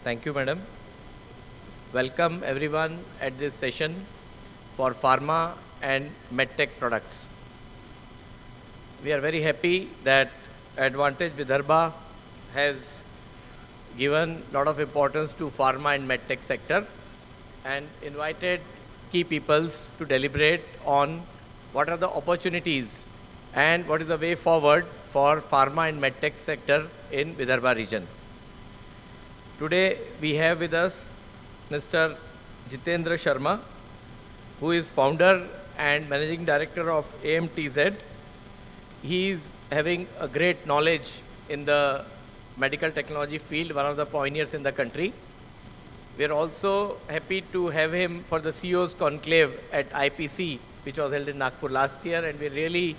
Thank you, madam. Welcome everyone at this session for pharma and medtech products. We are very happy that Advantage Vidarbha has given a lot of importance to pharma and medtech sector and invited key peoples to deliberate on what are the opportunities and what is the way forward for pharma and medtech sector in Vidarbha region. Today we have with us Mr. Jitendra Sharma, who is founder and managing director of AMTZ. He is having a great knowledge in the medical technology field, one of the pioneers in the country. We are also happy to have him for the CEO's conclave at IPC, which was held in Nagpur last year, and we're really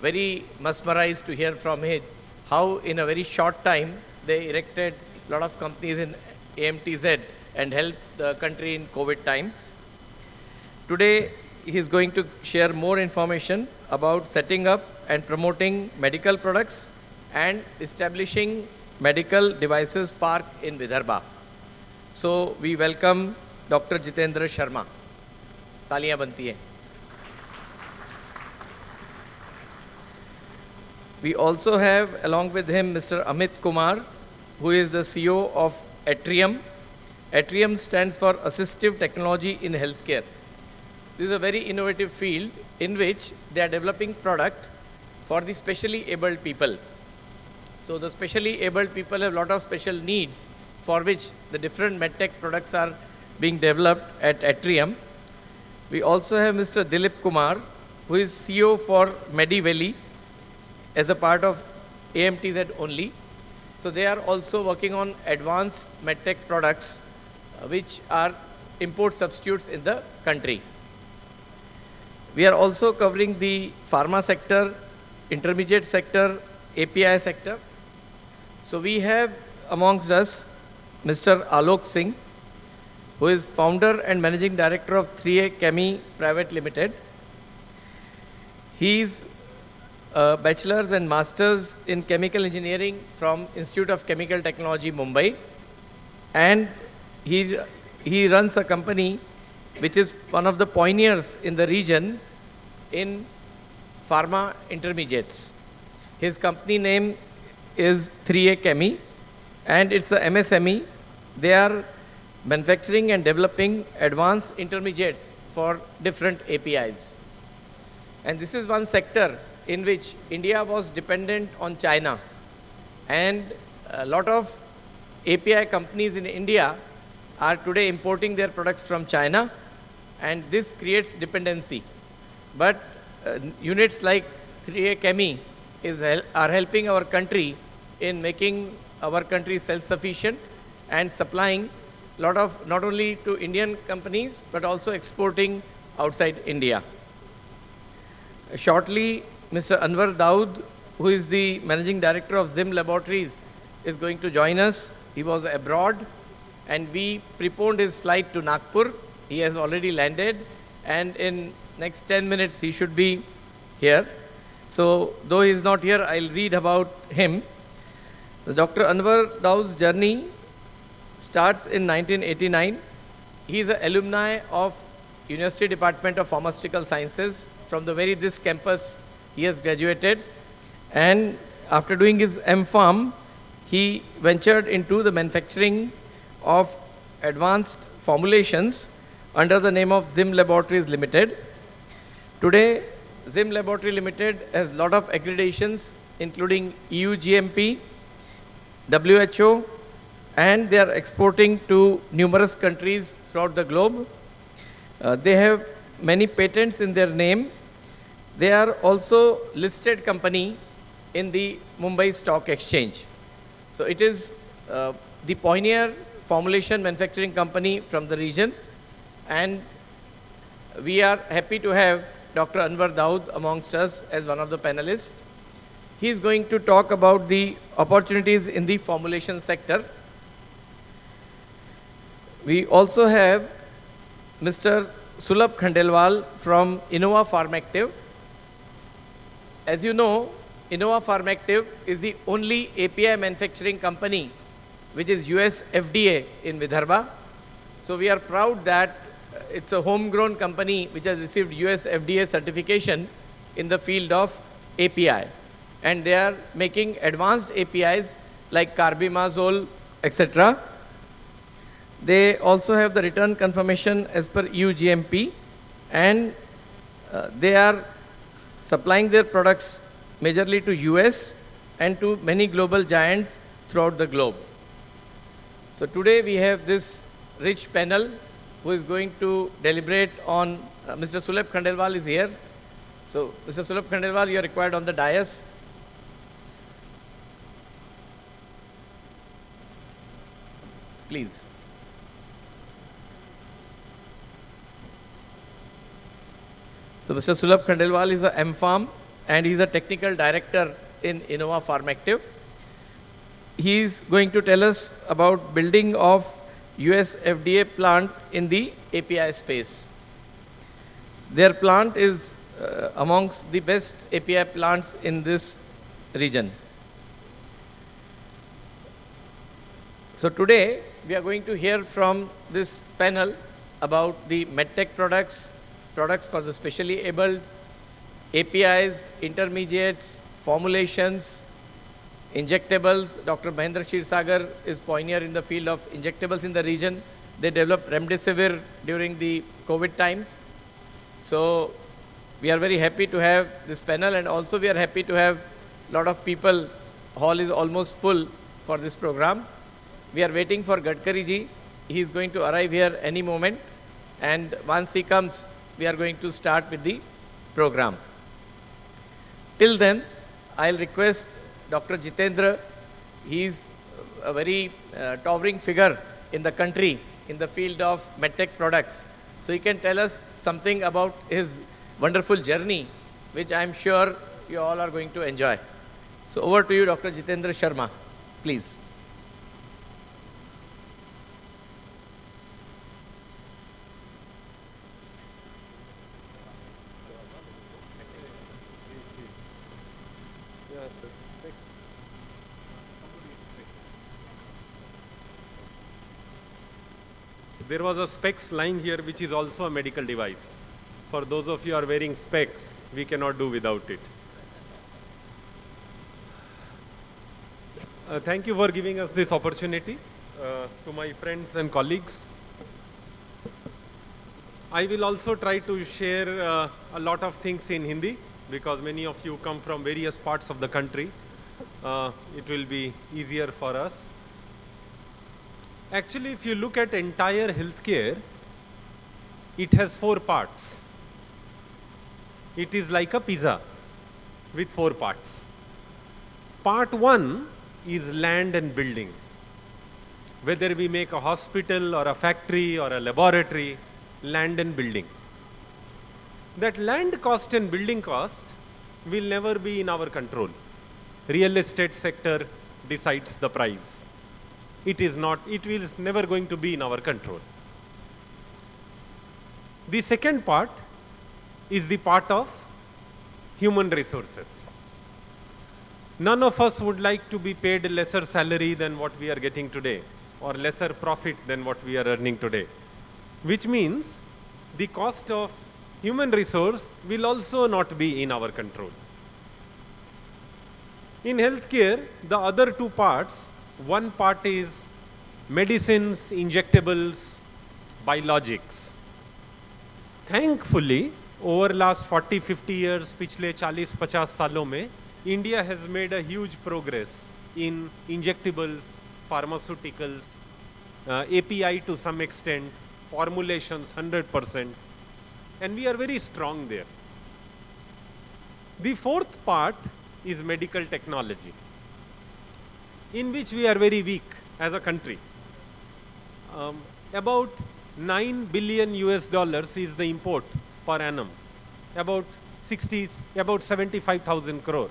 very mesmerized to hear from him how in a very short time they erected a lot of companies in AMTZ and helped the country in COVID times. Today, he is going to share more information about setting up and promoting medical products and establishing medical devices park in Vidarbha. So, we welcome Dr. Jitendra Sharma. Taaliyan banti hai. We also have along with him Mr. Amit Kumar, who is the CEO of Atrium. Atrium stands for Assistive Technology in Healthcare. This is a very innovative field in which they are developing product for the specially abled people. So the specially abled people have a lot of special needs for which the different medtech products are being developed at Atrium. We also have Mr. Dilip Kumar, who is CEO for MediValley as a part of AMTZ only. So they are also working on advanced medtech products which are import substitutes in the country. We are also covering the pharma sector, intermediate sector, API sector. So we have amongst us Mr. Alok Singh, who is founder and managing director of 3A Chemi Private Limited. He is bachelor's and master's in chemical engineering from Institute of Chemical Technology, Mumbai. And he runs a company which is one of the pioneers in the region in pharma intermediates. His company name is 3A Chemi and it's a MSME. They are manufacturing and developing advanced intermediates for different APIs. And this is one sector in which India was dependent on China. And a lot of API companies in India are today importing their products from China, and this creates dependency. But units like 3A Chemi are helping our country in making our country self-sufficient and supplying a lot of, not only to Indian companies, but also exporting outside India. Shortly, Mr. Anwar Daud, who is the managing director of Zim Laboratories, is going to join us. He was abroad and we preponed his flight to Nagpur. He has already landed and in next 10 minutes he should be here. So though he is not here, I'll read about him. Dr. Anwar Daud's journey starts in 1989. He is an alumni of University Department of Pharmaceutical Sciences. From this campus he has graduated, and after doing his M.Pharm, he ventured into the manufacturing of advanced formulations under the name of Zim Laboratories Limited. Today, Zim Laboratory Limited has a lot of accreditations, including EU GMP, WHO, and they are exporting to numerous countries throughout the globe. They have many patents in their name. They are also listed company in the Mumbai Stock Exchange. So it is the pioneer formulation manufacturing company from the region, and we are happy to have Dr. Anwar Daud amongst us as one of the panelists. He is going to talk about the opportunities in the formulation sector. We also have Mr. Sulabh Khandelwal from Innova Pharmactive. As you know, Innova Pharmactive is the only API manufacturing company which is US FDA in Vidarbha. So we are proud that it's a homegrown company which has received US FDA certification in the field of API. And they are making advanced APIs like carbimazole, etc. They also have the return confirmation as per EU GMP, and they are supplying their products majorly to US and to many global giants throughout the globe. So today we have this rich panel who is going to deliberate on, Mr. Sulabh Khandelwal is here. So Mr. Sulabh Khandelwal, you are required on the dais. Please. So Mr. Sulabh Khandelwal is a M.Pharm and he is a technical director in Innova Pharmactive. He is going to tell us about building of US FDA plant in the API space. Their plant is amongst the best API plants in this region. So today we are going to hear from this panel about the medtech products, products for the specially abled, APIs, intermediates, formulations, injectables. Dr. Mahendra Kshirsagar is pioneer in the field of injectables in the region. They developed remdesivir during the COVID times. So we are very happy to have this panel, and also we are happy to have a lot of people. Hall is almost full for this program. We are waiting for Gadkari ji. He is going to arrive here any moment, and once he comes, we are going to start with the program. Till then, I'll request Dr. Jitendra. He is a very towering figure in the country in the field of medtech products. So he can tell us something about his wonderful journey, which I'm sure you all are going to enjoy. So over to you, Dr. Jitendra Sharma, please. There was a specs lying here which is also a medical device. For those of you who are wearing specs, we cannot do without it. Thank you for giving us this opportunity. To my friends and colleagues, I will also try to share a lot of things in Hindi because many of you come from various parts of the country. It will be easier for us. Actually, if you look at entire healthcare, it has 4 parts. It is like a pizza with 4 parts. Part 1 is land and building. Whether we make a hospital or a factory or a laboratory, land and building. That land cost and building cost will never be in our control. Real estate sector decides the price. It is never going to be in our control. The second part is the part of human resources. None of us would like to be paid lesser salary than what we are getting today, or lesser profit than what we are earning today, which means the cost of human resource will also not be in our control. In healthcare, the other 2 parts, one part is medicines, injectables, biologics. Thankfully, over last 40-50 years, पिछले 40-50 सालों में, India has made a huge progress in injectables, pharmaceuticals, API to some extent, formulations 100%, and we are very strong there. The 4th part is medical technology, in which we are very weak as a country. About $9 billion is the import per annum, about 75,000 crore.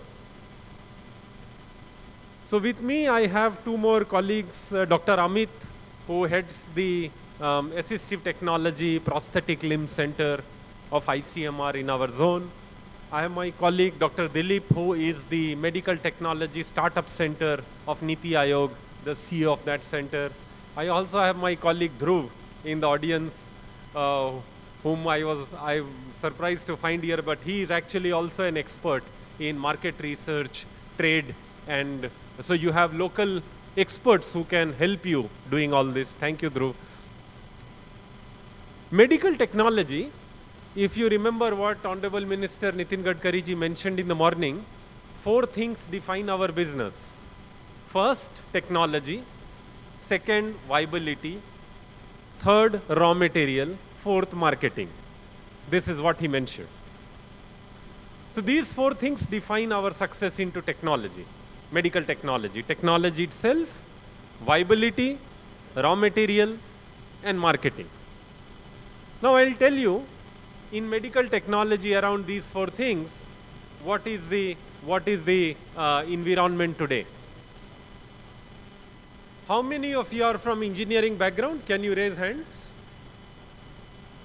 So with me, I have 2 more colleagues, Dr. Amit, who heads the Assistive Technology Prosthetic Limb Center of ICMR in our zone. I have my colleague, Dr. Dilip, who is the Medical Technology Startup Center of Niti Aayog, the CEO of that center. I also have my colleague Dhruv in the audience, whom I'm surprised to find here, but he is actually also an expert in market research, trade, and so you have local experts who can help you doing all this. Thank you, Dhruv. Medical technology, if you remember what Honorable Minister Nitin Gadkari ji mentioned in the morning, 4 things define our business. First, technology. Second, viability. Third, raw material. Fourth, marketing. This is what he mentioned. So these 4 things define our success into technology, medical technology. Technology itself, viability, raw material, and marketing. Now I'll tell you, in medical technology around these 4 things, what is the environment today? How many of you are from engineering background? Can you raise hands?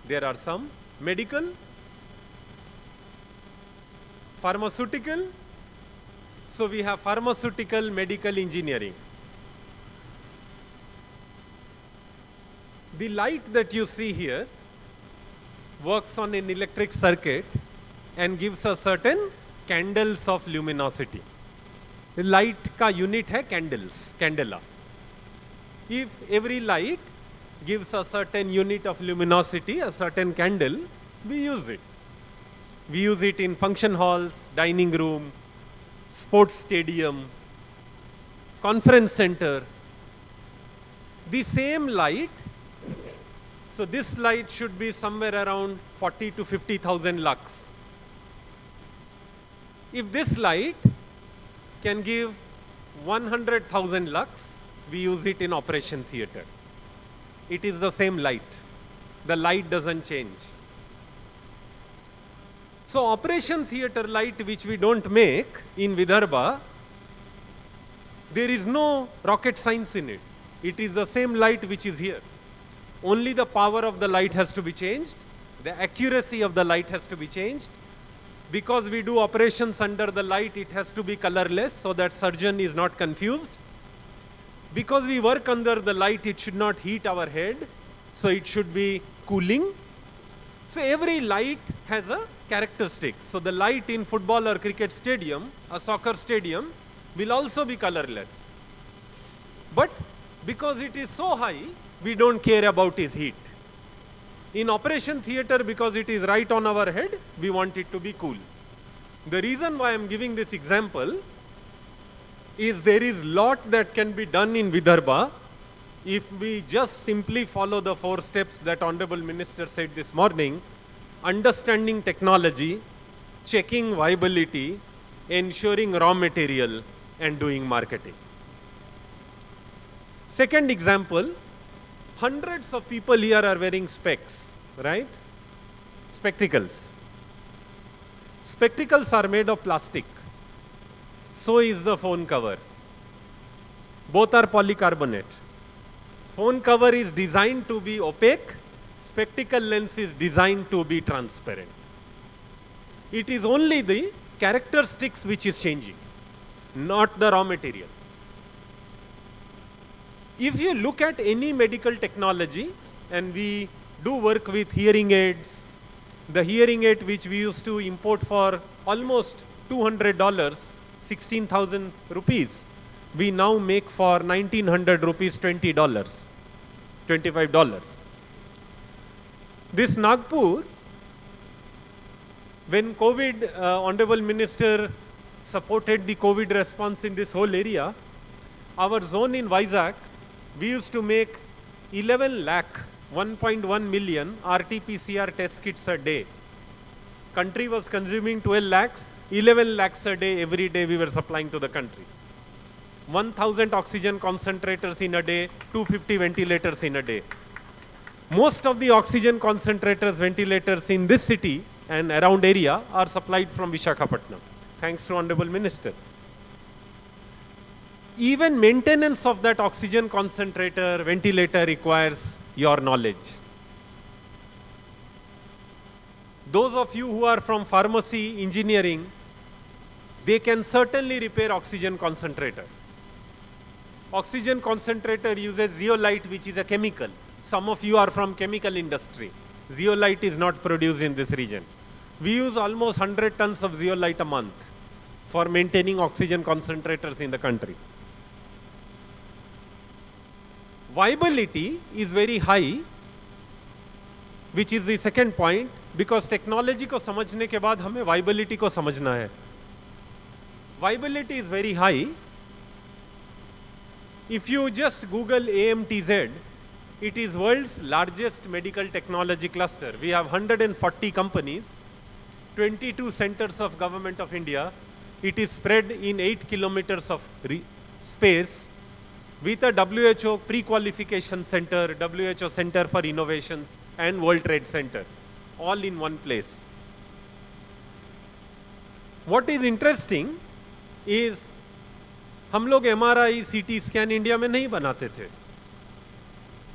There are some. Medical? Pharmaceutical? So we have pharmaceutical, medical, engineering. The light that you see here works on an electric circuit and gives a certain candles of luminosity. The light ka unit hai candles, candela. If every light gives a certain unit of luminosity, a certain candle, we use it. We use it in function halls, dining room, sports stadium, conference center. The same light, so this light should be somewhere around 40 to 50,000 lux. If this light can give 100,000 lux, we use it in operation theater. It is the same light. The light doesn't change. So operation theater light, which we don't make in Vidarbha, there is no rocket science in it. It is the same light which is here. Only the power of the light has to be changed. The accuracy of the light has to be changed. Because we do operations under the light, it has to be colorless so that surgeon is not confused. Because we work under the light, it should not heat our head. So it should be cooling. So every light has a characteristic. So the light in football or cricket stadium, a soccer stadium, will also be colorless. But because it is so high, we don't care about its heat. In operation theater, because it is right on our head, we want it to be cool. The reason why I am giving this example is there is lot that can be done in Vidarbha if we just simply follow the 4 steps that Honorable Minister said this morning: understanding technology, checking viability, ensuring raw material, and doing marketing. Second example, hundreds of people here are wearing specs, right? Spectacles. Spectacles are made of plastic. So is the phone cover. Both are polycarbonate. Phone cover is designed to be opaque. Spectacle lens is designed to be transparent. It is only the characteristics which is changing, not the raw material. If you look at any medical technology, and we do work with hearing aids, the hearing aid which we used to import for almost $200, 16,000 rupees, we now make for 1,900 rupees, $20, $25. This Nagpur, when COVID, Honorable Minister supported the COVID response in this whole area, our zone in Vizag, we used to make 11 lakh, 1.1 million RT-PCR test kits a day. Country was consuming 12 lakhs, 11 lakhs a day, every day we were supplying to the country. 1,000 oxygen concentrators in a day, 250 ventilators in a day. Most of the oxygen concentrators, ventilators in this city and around area are supplied from Visakhapatnam, thanks to Honorable Minister. Even maintenance of that oxygen concentrator, ventilator requires your knowledge. Those of you who are from pharmacy, engineering, they can certainly repair oxygen concentrator. Oxygen concentrator uses zeolite, which is a chemical. Some of you are from chemical industry. Zeolite is not produced in this region. We use almost 100 tons of zeolite a month for maintaining oxygen concentrators in the country. Viability is very high, which is the second point, because technology को समझने के बाद हमें viability को समझना है. Viability is very high. If you just Google AMTZ, it is world's largest medical technology cluster. We have 140 companies, 22 centers of government of India. It is spread in 8 kilometers of space with a WHO pre-qualification center, WHO Center for Innovations and World Trade Center, all in one place. What is interesting is हम लोग MRI, CT scan India में नहीं बनाते थे.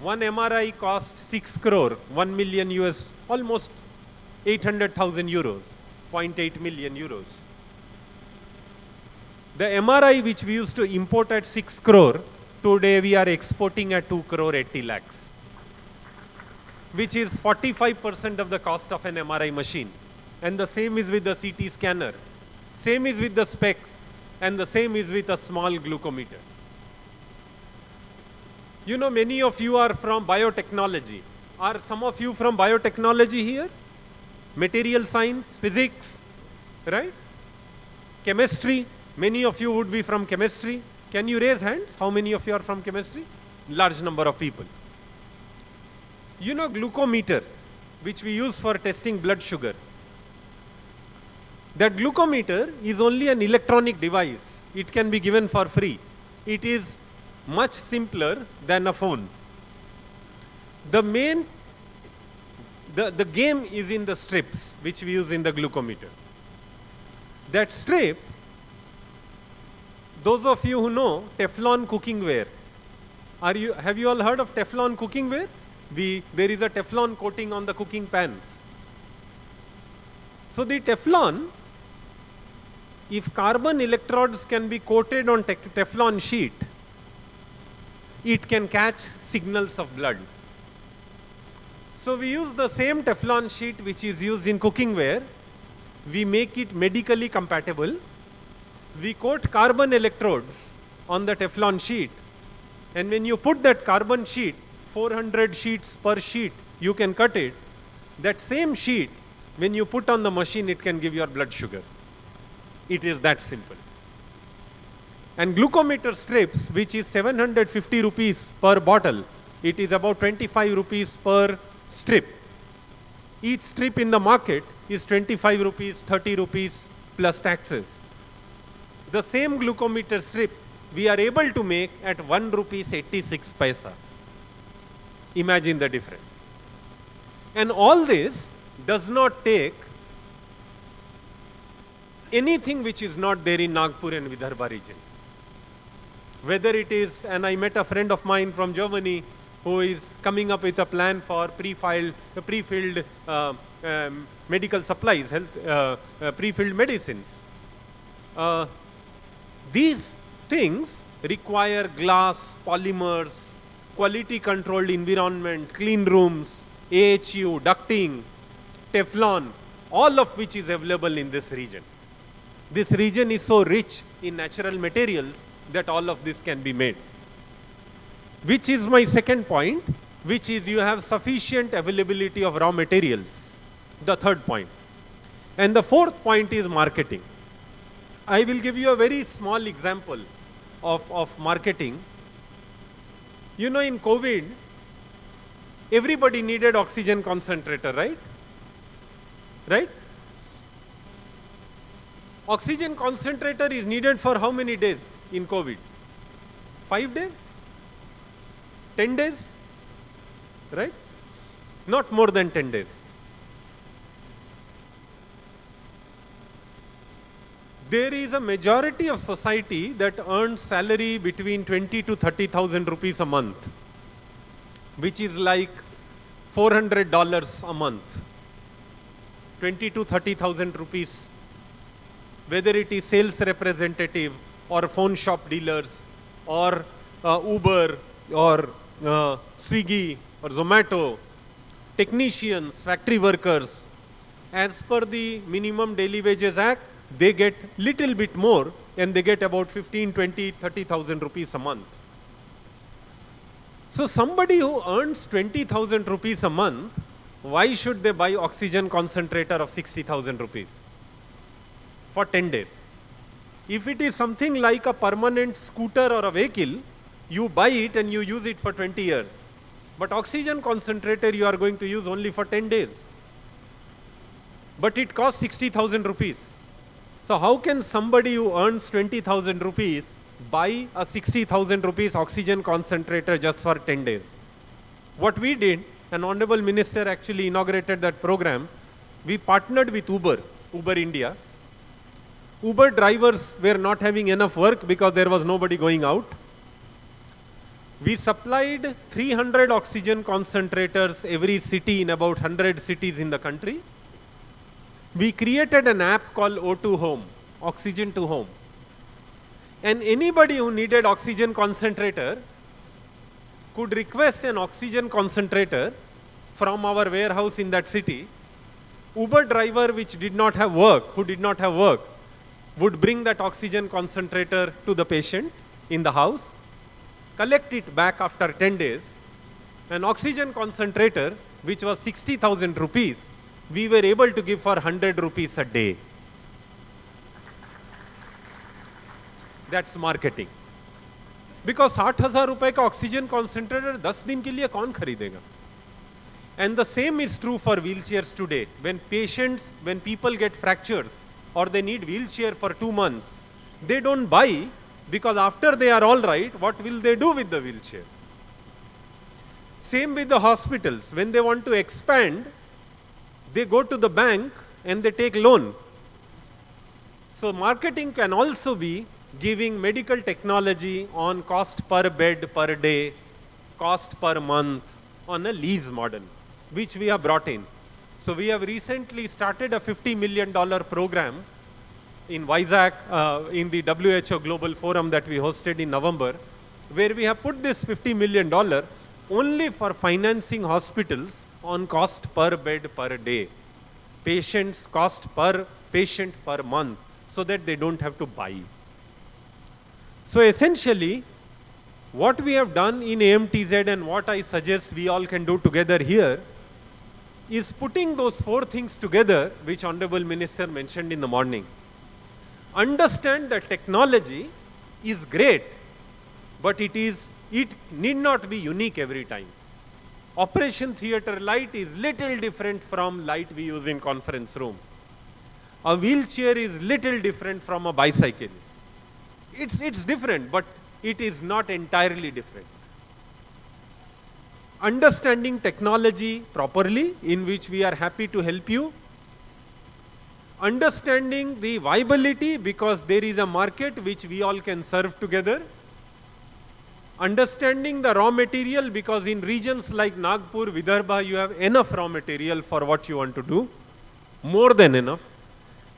One MRI cost 6 crore, 1 million US, almost 800,000 euros, 0.8 million euros. The MRI which we used to import at 6 crore, today we are exporting at 2 crore 80 lakhs, which is 45% of the cost of an MRI machine. And the same is with the CT scanner, same is with the specs, and the same is with a small glucometer. You know, many of you are from biotechnology. Are some of you from biotechnology here? Material science, physics, right? Chemistry, many of you would be from chemistry. Can you raise hands? How many of you are from chemistry? Large number of people. You know glucometer, which we use for testing blood sugar. That glucometer is only an electronic device. It can be given for free. It is much simpler than a phone. The game is in the strips, which we use in the glucometer. That strip, those of you who know Teflon cooking ware, have you all heard of Teflon cooking ware? There is a Teflon coating on the cooking pans. So the Teflon, if carbon electrodes can be coated on Teflon sheet, it can catch signals of blood. So we use the same Teflon sheet which is used in cooking ware. We make it medically compatible. We coat carbon electrodes on the Teflon sheet. And when you put that carbon sheet, 400 sheets per sheet, you can cut it. That same sheet, when you put on the machine, it can give your blood sugar. It is that simple. And glucometer strips, which is 750 rupees per bottle, it is about 25 rupees per strip. Each strip in the market is 25 rupees, 30 rupees plus taxes. The same glucometer strip we are able to make at 1 rupees 86 paisa. Imagine the difference. And all this does not take anything which is not there in Nagpur and Vidarbha region. Whether it is, and I met a friend of mine from Germany who is coming up with a plan for pre-filled medical supplies, pre-filled medicines. These things require glass, polymers, quality controlled environment, clean rooms, AHU, ducting, Teflon, all of which is available in this region. This region is so rich in natural materials that all of this can be made. Which is my second point, which is you have sufficient availability of raw materials. The third point. And the fourth point is marketing. I will give you a very small example of marketing. You know, in COVID, everybody needed oxygen concentrator, right? Right? Oxygen concentrator is needed for how many days in COVID? 5 days? 10 days? Right? Not more than 10 days. There is a majority of society that earns salary between 20 to 30,000 rupees a month, which is like $400 a month. 20 to 30,000 rupees. Whether it is sales representative or phone shop dealers or Uber or Swiggy or Zomato, technicians, factory workers, as per the Minimum Daily Wages Act, they get little bit more and they get about 15, 20, 30,000 rupees a month. So somebody who earns 20,000 rupees a month, why should they buy oxygen concentrator of 60,000 rupees for 10 days? If it is something like a permanent scooter or a vehicle, you buy it and you use it for 20 years. But oxygen concentrator you are going to use only for 10 days. But it costs 60,000 rupees. So how can somebody who earns 20,000 rupees buy a 60,000 rupees oxygen concentrator just for 10 days? What we did, an honorable minister actually inaugurated that program. We partnered with Uber India. Uber drivers were not having enough work because there was nobody going out. We supplied 300 oxygen concentrators every city in about 100 cities in the country. We created an app called O2 Home, Oxygen to Home. And anybody who needed oxygen concentrator could request an oxygen concentrator from our warehouse in that city. Uber driver who did not have work, would bring that oxygen concentrator to the patient in the house, collect it back after 10 days. An oxygen concentrator, which was 60,000 rupees, we were able to give for 100 rupees a day. That's marketing. Because 60,000 रुपए का oxygen concentrator 10 दिन के लिए कौन खरीदेगा? And the same is true for wheelchairs today. When people get fractures or they need wheelchair for 2 months, they don't buy, because after they are all right, what will they do with the wheelchair? Same with the hospitals. When they want to expand, they go to the bank and they take loan. So marketing can also be giving medical technology on cost per bed per day, cost per month on a lease model, which we have brought in. So we have recently started a $50 million program in Vizag, in the WHO Global Forum that we hosted in November, where we have put this $50 million only for financing hospitals on cost per bed per day, patients cost per patient per month, so that they don't have to buy. So essentially, what we have done in AMTZ and what I suggest we all can do together here is putting those 4 things together, which Honorable Minister mentioned in the morning. Understand that technology is great, but it need not be unique every time. Operation theater light is little different from light we use in conference room. A wheelchair is little different from a bicycle. It's different, but it is not entirely different. Understanding technology properly, in which we are happy to help you. Understanding the viability, because there is a market which we all can serve together. Understanding the raw material, because in regions like Nagpur, Vidarbha, you have enough raw material for what you want to do, more than enough.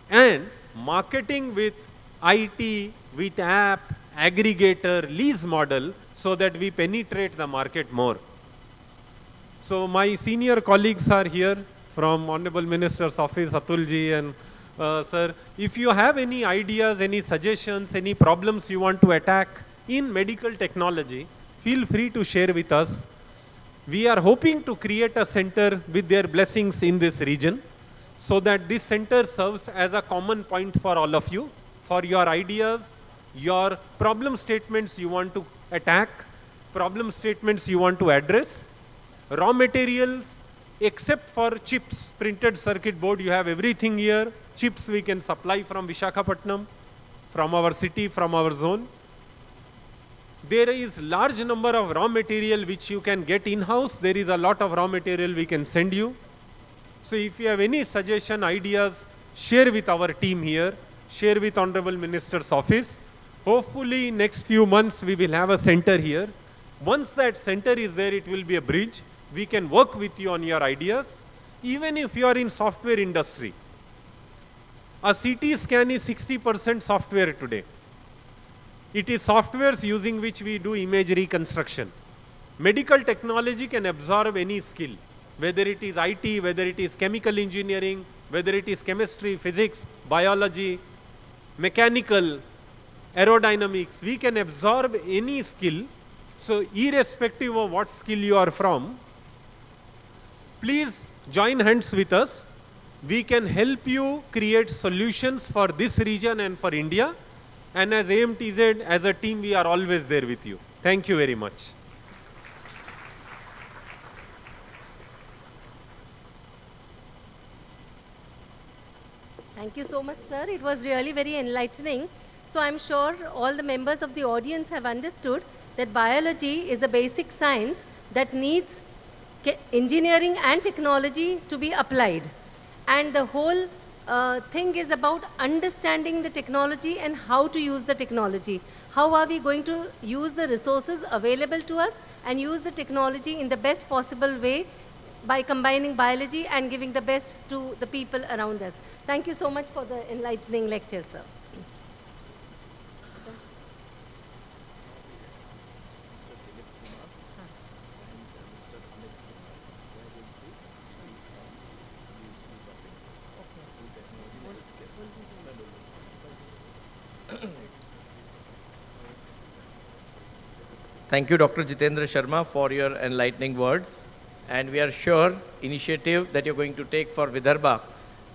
And marketing with IT, with app, aggregator, lease model, so that we penetrate the market more. So my senior colleagues are here from Honorable Minister's Office, Atulji and Sir. If you have any ideas, any suggestions, any problems you want to attack in medical technology, feel free to share with us. We are hoping to create a center with their blessings in this region, so that this center serves as a common point for all of you, for your ideas, your problem statements you want to attack, problem statements you want to address, raw materials, except for chips, printed circuit board, you have everything here. Chips we can supply from Visakhapatnam, from our city, from our zone. There is large number of raw material which you can get in-house. There is a lot of raw material we can send you. So if you have any suggestion, ideas, share with our team here, share with Honorable Minister's Office. Hopefully next few months we will have a center here. Once that center is there, it will be a bridge. We can work with you on your ideas. Even if you are in software industry, a CT scan is 60% software today. It is softwares using which we do image reconstruction. Medical technology can absorb any skill, whether it is IT, whether it is chemical engineering, whether it is chemistry, physics, biology, mechanical, aerodynamics. We can absorb any skill. So irrespective of what skill you are from, please join hands with us. We can help you create solutions for this region and for India. And as AMTZ, as a team, we are always there with you. Thank you very much. Thank you so much, sir. It was really very enlightening. So I'm sure all the members of the audience have understood that biology is a basic science that needs engineering and technology to be applied. And the whole thing is about understanding the technology and how to use the technology. How are we going to use the resources available to us and use the technology in the best possible way by combining biology and giving the best to the people around us. Thank you so much for the enlightening lecture, sir. Thank you, Dr. Jitendra Sharma, for your enlightening words. And we are sure initiative that you're going to take for Vidarbha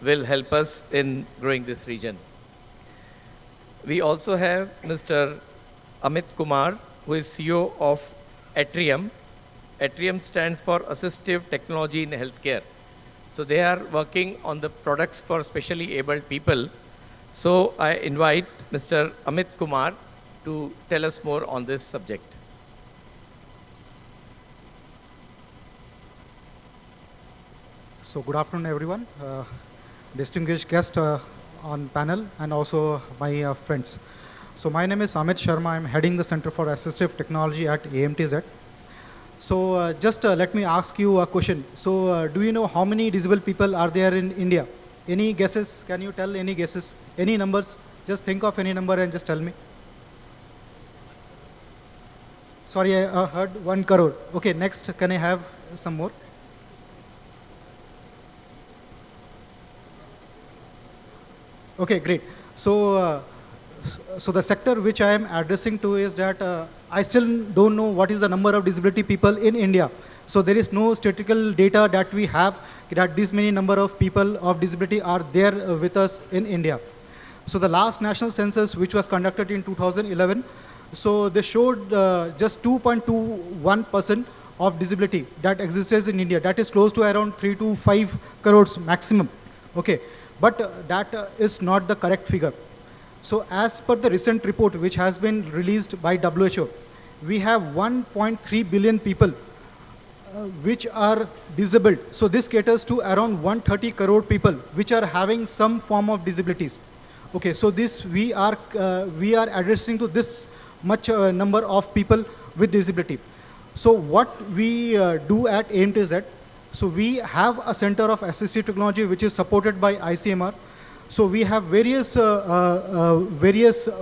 will help us in growing this region. We also have Mr. Amit Kumar, who is CEO of Atrium. Atrium stands for Assistive Technology in Healthcare. So they are working on the products for specially abled people. So I invite Mr. Amit Kumar to tell us more on this subject. So good afternoon, everyone. Distinguished guest on panel and also my friends. So my name is Amit Sharma. I'm heading the Center for Assistive Technology at AMTZ. So just let me ask you a question. So do you know how many disabled people are there in India? Any guesses? Can you tell any guesses? Any numbers? Just think of any number and just tell me. Sorry, I heard 1 crore. Okay, next, can I have some more? Okay, great. So, so the sector which I am addressing to is that I still don't know what is the number of disability people in India. So there is no statistical data that we have that this many number of people of disability are there with us in India. So the last national census, which was conducted in 2011, so they showed just 2.21% of disability that exists in India. That is close to around 3 to 5 crores maximum. Okay. But that is not the correct figure. So as per the recent report which has been released by WHO, we have 1.3 billion people which are disabled. So this caters to around 130 crore people which are having some form of disabilities. Okay, so this we are addressing to this much number of people with disability. So what we do at AMTZ, so we have a center of assistive technology which is supported by ICMR. So we have various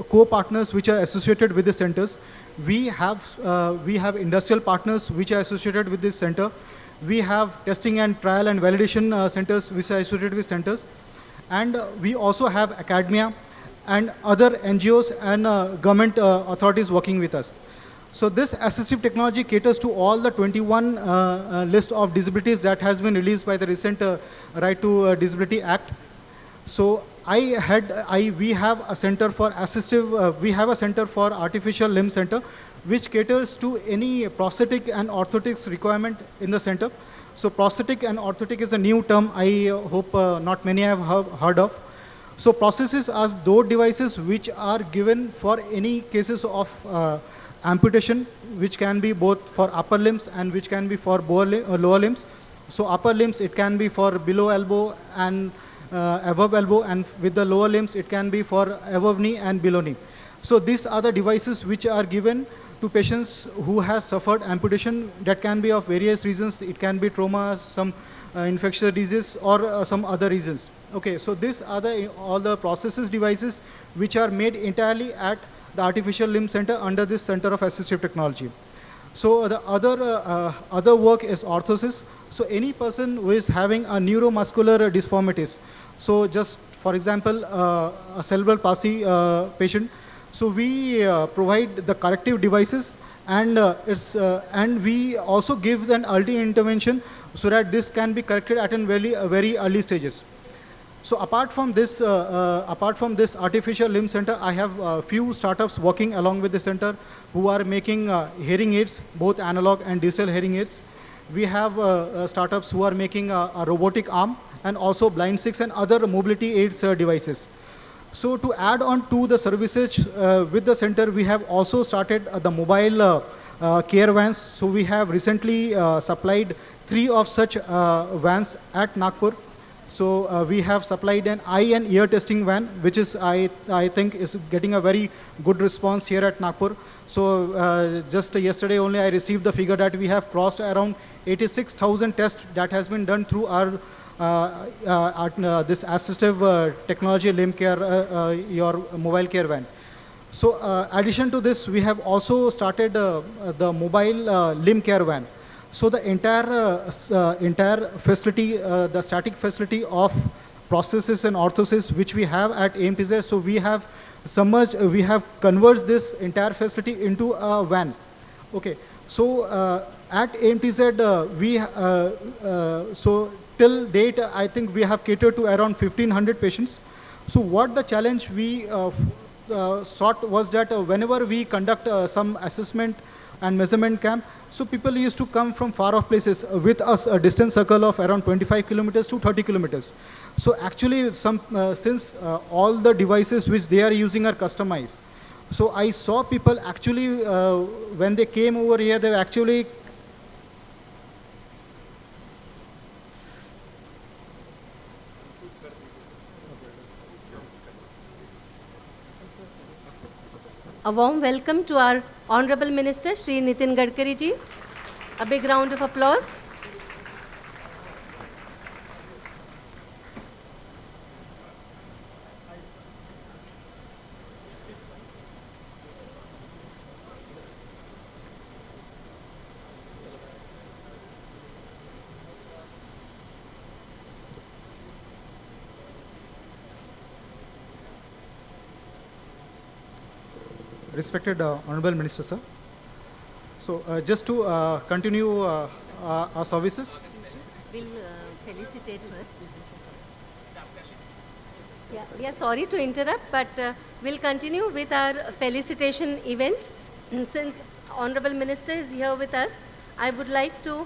co-partners which are associated with the centers. We have industrial partners which are associated with this center. We have testing and trial and validation centers which are associated with centers. And we also have academia and other NGOs and government authorities working with us. So this assistive technology caters to all the 21 list of disabilities that has been released by the recent Right to Disability Act. So we have a center for artificial limb center, which caters to any prosthetic and orthotics requirement in the center. So prosthetic and orthotic is a new term I hope not many have heard of. So prostheses are those devices which are given for any cases of amputation, which can be both for upper limbs and which can be for lower limbs. So upper limbs, it can be for below elbow and above elbow, and with the lower limbs, it can be for above knee and below knee. So these are the devices which are given to patients who has suffered amputation. That can be of various reasons. It can be trauma, some infectious disease, or some other reasons. Okay, so these are all the processes devices which are made entirely at the Artificial Limb Center under this Center of Assistive Technology. So the other work is orthosis. So any person who is having a neuromuscular deformities, so just for example, a cerebral palsy patient, so we provide the corrective devices, and and we also give an early intervention so that this can be corrected at a very early stages. So apart from this artificial limb center, I have a few startups working along with the center who are making hearing aids, both analog and digital hearing aids. We have startups who are making a robotic arm and also blind sticks and other mobility aids devices. So to add on to the services with the center, we have also started the mobile care vans. So we have recently supplied 3 of such vans at Nagpur. So we have supplied an eye and ear testing van, which is I think is getting a very good response here at Nagpur. So just yesterday only I received the figure that we have crossed around 86,000 tests that has been done through our this assistive technology limb care, your mobile care van. So addition to this, we have also started the mobile limb care van. So the entire facility, the static facility of prosthesis and orthosis which we have at AMTZ, so we have submerged, we have converged this entire facility into a van. Okay, so at AMTZ, so till date, I think we have catered to around 1,500 patients. So what the challenge we sought was that whenever we conduct some assessment and measurement camp, so people used to come from far off places with us, a distance circle of around 25 kilometers to 30 kilometers. So actually, since all the devices which they are using are customized, so I saw people actually, when they came over here, they actually A warm welcome to our Honorable Minister, Shri Nitin Gadkari ji. A big round of applause. Respected Honorable Minister, sir. So just to continue our services. We'll felicitate first. Yeah, we are sorry to interrupt, but we'll continue with our felicitation event. Since Honorable Minister is here with us, I would like to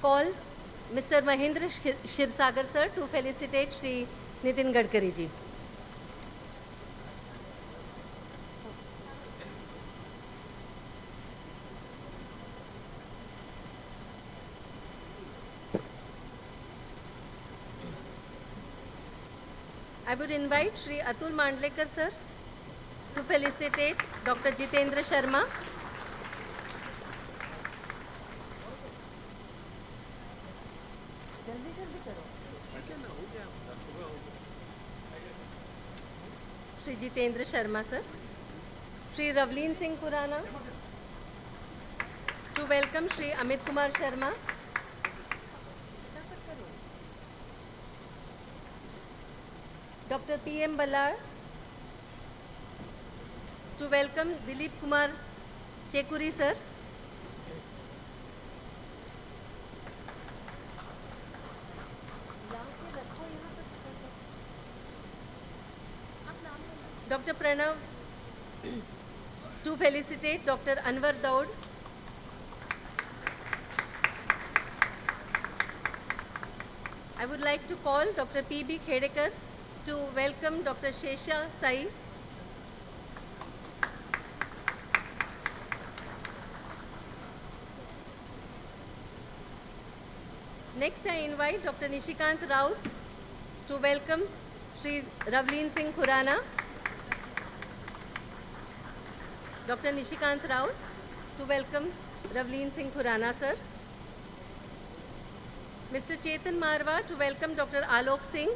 call Mr. Mahendra Shirsagar sir to felicitate Shri Nitin Gadkari ji. I would invite Shri Atul Mandlekar sir to felicitate Dr. Jitendra Sharma. Shri Jitendra Sharma sir. Shri Ravleen Singh Kurana. To welcome Shri Amit Kumar Sharma. Dr. P.M. Ballar, to welcome Dilip Kumar Chekuri sir. Dr. Pranav, to felicitate Dr. Anwar Daud. I would like to call Dr. P.B. Khedekar to welcome Dr. Shesha Sai. Next, I invite Dr. Nishikant Raut to welcome Shri Ravleen Singh Khurana. Dr. Nishikant Raut to welcome Ravleen Singh Khurana, sir. Mr. Chetan Marwa to welcome Dr. Alok Singh.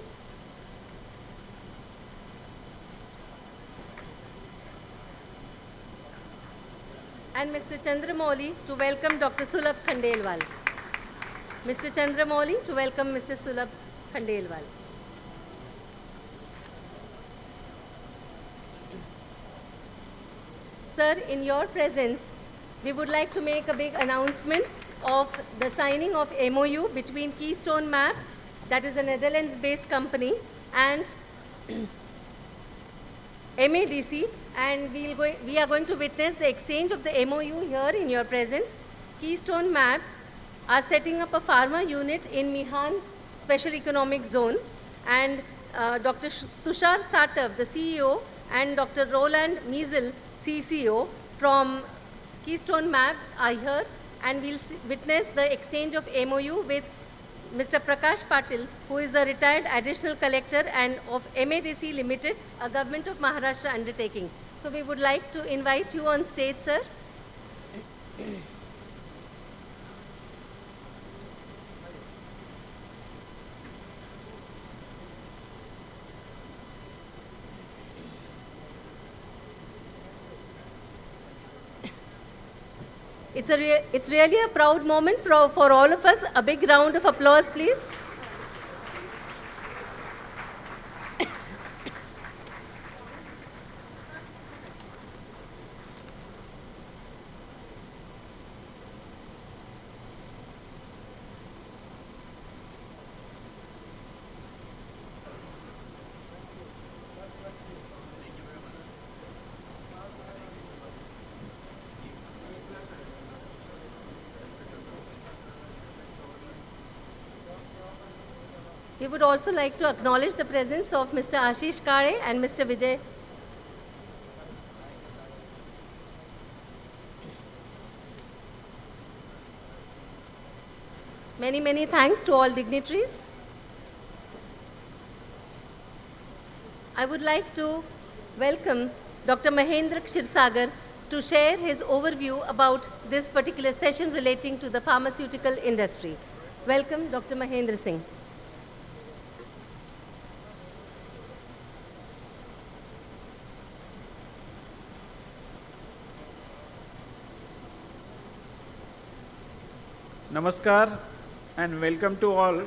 and Mr. Chandramouli to welcome Dr. Sulabh Khandelwal. Mr. Chandramouli to welcome Mr. Sulabh Khandelwal. Sir, in your presence, we would like to make a big announcement of the signing of MOU between Keystone Map, that is a Netherlands-based company, and MADC, and we are going to witness the exchange of the MOU here in your presence. Keystone Map are setting up a pharma unit in Mihan Special Economic Zone, and Dr. Tushar Satav, the CEO, and Dr. Roland Miesel, CCO from Keystone Map are here, and we'll witness the exchange of MOU with Mr. Prakash Patil, who is the retired additional collector and of MADC Limited, a government of Maharashtra undertaking. So we would like to invite you on stage, sir. It's really a proud moment for all of us. A big round of applause, please. We would also like to acknowledge the presence of Mr. Ashish Kare and Mr. Vijay. Many, many thanks to all dignitaries. I would like to welcome Dr. Mahendra Kshirsagar to share his overview about this particular session relating to the pharmaceutical industry. Welcome, Dr. Mahendra Singh. Namaskar and welcome to all.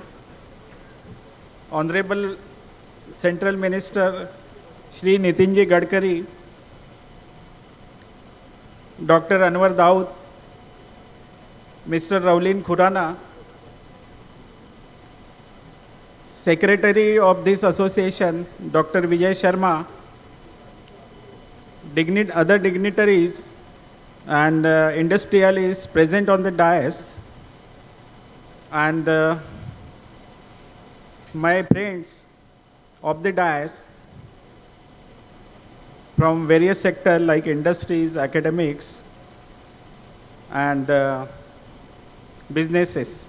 Honorable Central Minister Shri Nitinji Gadkari, Dr. Anwar Daud, Mr. Raulin Khurana, Secretary of this association, Dr. Vijay Sharma, other dignitaries and industrialists present on the dais, and my friends of the dais from various sectors like industries, academics, and businesses.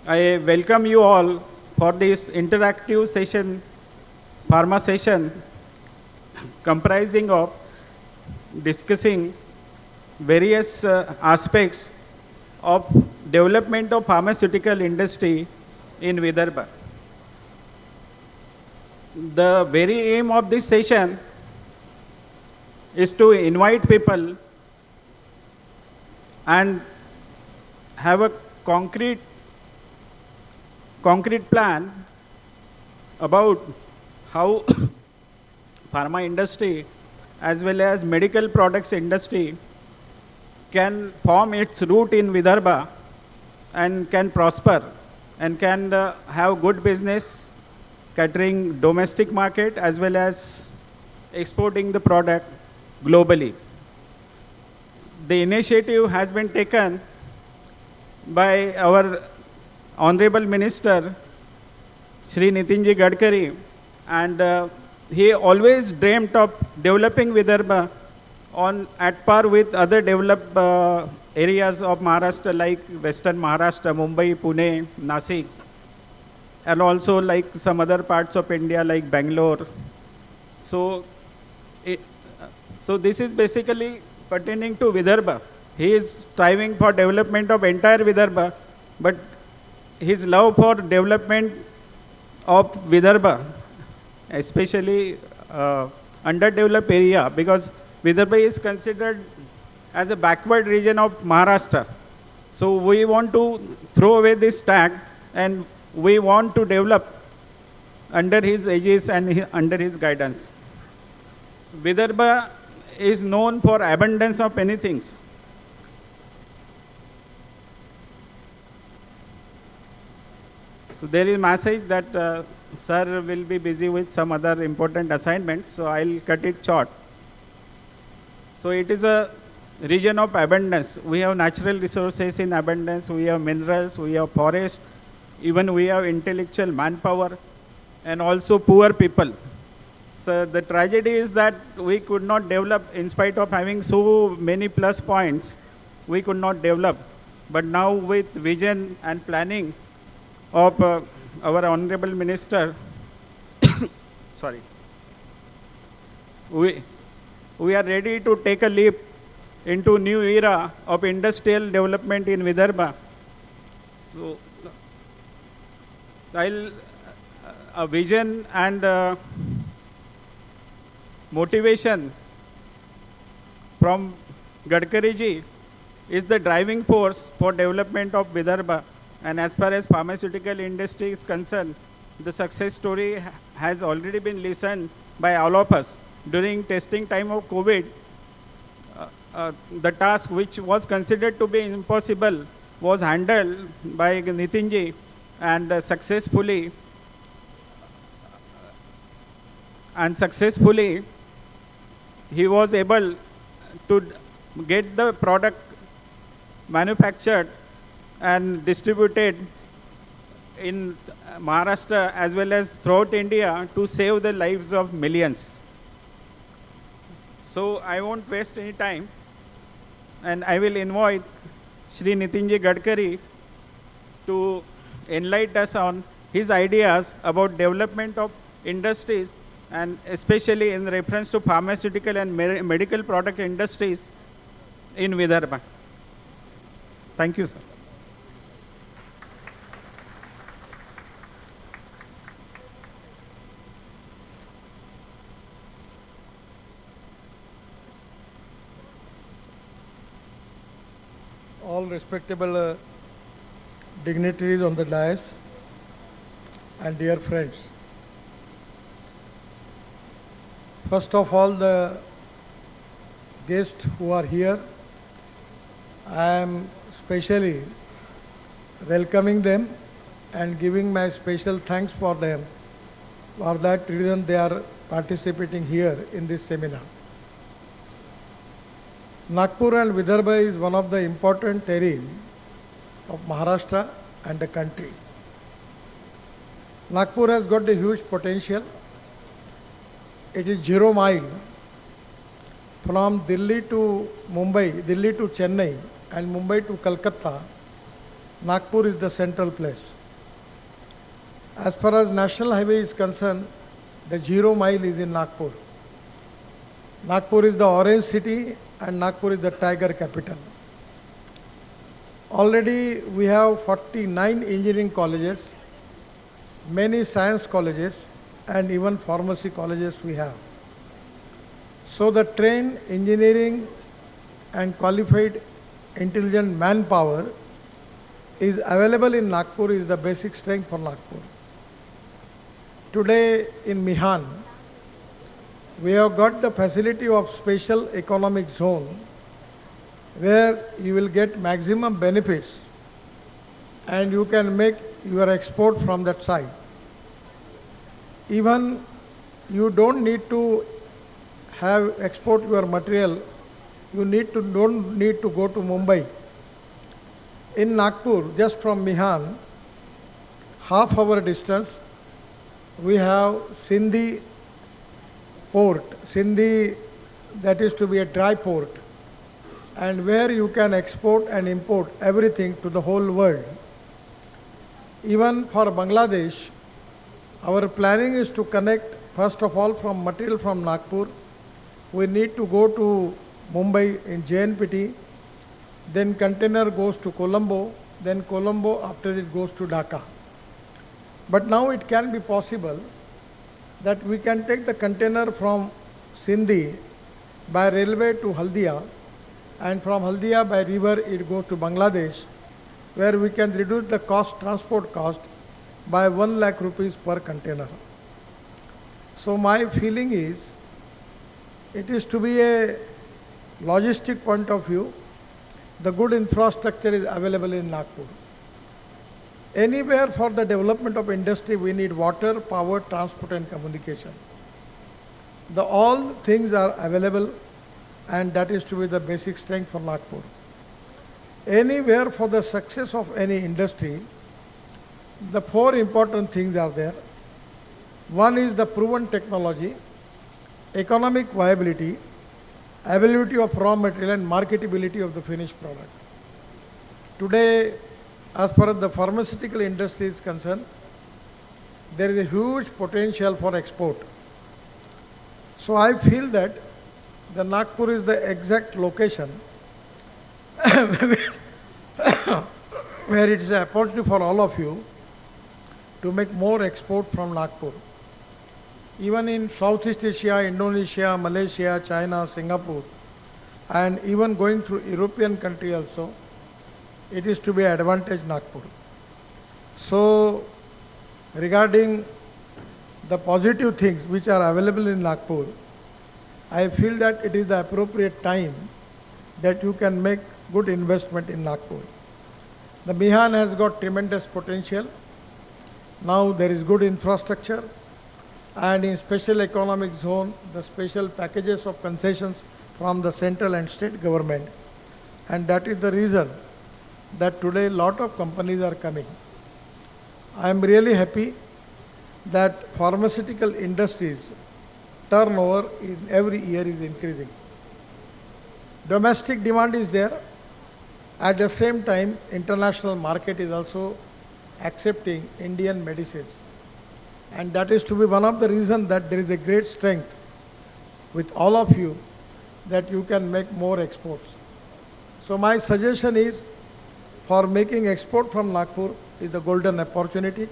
I welcome you all for this interactive session, pharma session, comprising of discussing various aspects of development of pharmaceutical industry in Vidarbha. The very aim of this session is to invite people and have a concrete plan about how pharma industry as well as medical products industry can form its root in Vidarbha and can prosper and can have good business catering domestic market as well as exporting the product globally. The initiative has been taken by our Honorable Minister Shri Nitinji Gadkari, and he always dreamt of developing Vidarbha at par with other developed areas of Maharashtra like Western Maharashtra, Mumbai, Pune, Nasik, and also like some other parts of India like Bangalore. So this is basically pertaining to Vidarbha. He is striving for development of entire Vidarbha, but his love for development of Vidarbha, especially underdeveloped area, because Vidarbha is considered as a backward region of Maharashtra. So we want to throw away this tag and we want to develop under his aegis and under his guidance. Vidarbha is known for abundance of many things. So there is message that sir will be busy with some other important assignment, so I'll cut it short. So it is a region of abundance. We have natural resources in abundance, we have minerals, we have forest, even we have intellectual manpower, and also poor people. So the tragedy is that we could not develop, in spite of having so many plus points, we could not develop. But now with vision and planning of our Honorable Minister, sorry, we are ready to take a leap into new era of industrial development in Vidarbha. So, a vision and motivation from Gadkari ji is the driving force for development of Vidarbha. And as far as pharmaceutical industry is concerned, the success story has already been listened by all of us. During testing time of COVID, the task which was considered to be impossible was handled by Nitin ji, and successfully he was able to get the product manufactured and distributed in Maharashtra as well as throughout India to save the lives of millions. So I won't waste any time, and I will invite Shri Nitinji Gadkari to enlighten us on his ideas about development of industries, and especially in reference to pharmaceutical and medical product industries in Vidarbha. Thank you, sir. All respectable dignitaries on the dais and dear friends. First of all, the guests who are here, I am specially welcoming them and giving my special thanks for them. For that reason, they are participating here in this seminar. Nagpur and Vidarbha is one of the important terrain of Maharashtra and the country. Nagpur has got a huge potential. It is 0 mile from Delhi to Mumbai, Delhi to Chennai and Mumbai to Calcutta. Nagpur is the central place. As far as national highway is concerned, the 0 mile is in Nagpur. Nagpur is the orange city and Nagpur is the tiger capital. Already we have 49 engineering colleges, many science colleges, and even pharmacy colleges we have. So the trained engineering and qualified intelligent manpower is available in Nagpur, is the basic strength for Nagpur. Today in Mihan, we have got the facility of special economic zone where you will get maximum benefits and you can make your export from that side. Even you don't need to have export your material, you don't need to go to Mumbai. In Nagpur, just from Mihan, half-hour distance, we have Sindhi port, Sindhi, that is to be a dry port, and where you can export and import everything to the whole world. Even for Bangladesh, our planning is to connect, first of all, from material from Nagpur. We need to go to Mumbai in JNPT, then container goes to Colombo, then Colombo after it goes to Dhaka. But now it can be possible that we can take the container from Sindhi by railway to Haldia, and from Haldia by river it goes to Bangladesh, where we can reduce the cost, transport cost by 1 lakh rupees per container. So my feeling is, it is to be a logistic point of view, the good infrastructure is available in Nagpur. Anywhere for the development of industry, we need water, power, transport and communication. All things are available, and that is to be the basic strength for Nagpur. Anywhere for the success of any industry, the 4 important things are there. One is the proven technology, economic viability, availability of raw material and marketability of the finished product. Today, as far as the pharmaceutical industry is concerned, there is a huge potential for export. So I feel that the Nagpur is the exact location where it is an opportunity for all of you to make more export from Nagpur. Even in Southeast Asia, Indonesia, Malaysia, China, Singapore, and even going through European country also, it is to be Advantage Nagpur. So, regarding the positive things which are available in Nagpur, I feel that it is the appropriate time that you can make good investment in Nagpur. The Mihan has got tremendous potential. Now there is good infrastructure, and in special economic zone, the special packages of concessions from the central and state government. And that is the reason that today a lot of companies are coming. I am really happy that pharmaceutical industries turnover in every year is increasing. Domestic demand is there. At the same time, international market is also accepting Indian medicines. And that is to be one of the reasons that there is a great strength with all of you that you can make more exports. So my suggestion is, for making export from Nagpur is the golden opportunity.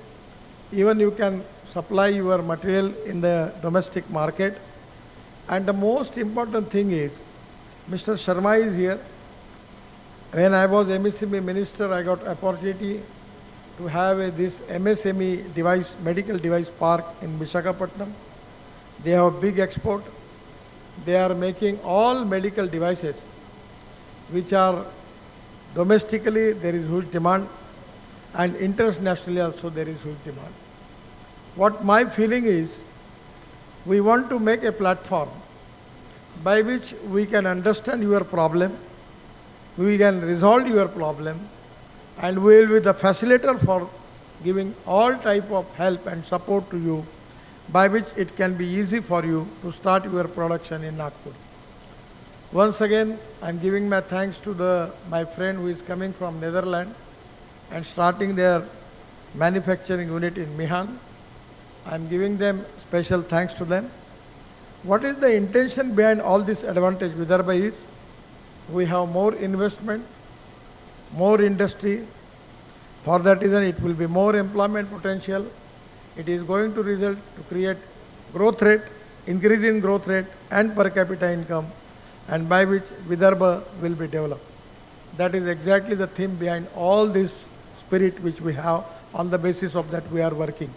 Even you can supply your material in the domestic market. And the most important thing is, Mr. Sharma is here. When I was MSME minister, I got opportunity to have this MSME device, medical device park in Visakhapatnam. They have a big export. They are making all medical devices which are domestically there is huge demand, and internationally also there is huge demand. What my feeling is, we want to make a platform by which we can understand your problem, we can resolve your problem, and we will be the facilitator for giving all type of help and support to you, by which it can be easy for you to start your production in Nagpur. Once again, I am giving my thanks to my friend who is coming from Netherlands and starting their manufacturing unit in Mihan. I am giving them special thanks to them. What is the intention behind all this Advantage Vidarbha is, we have more investment, more industry. For that reason, it will be more employment potential. It is going to result to create growth rate, increase in growth rate and per capita income, and by which Vidarbha will be developed. That is exactly the theme behind all this spirit which we have. On the basis of that we are working.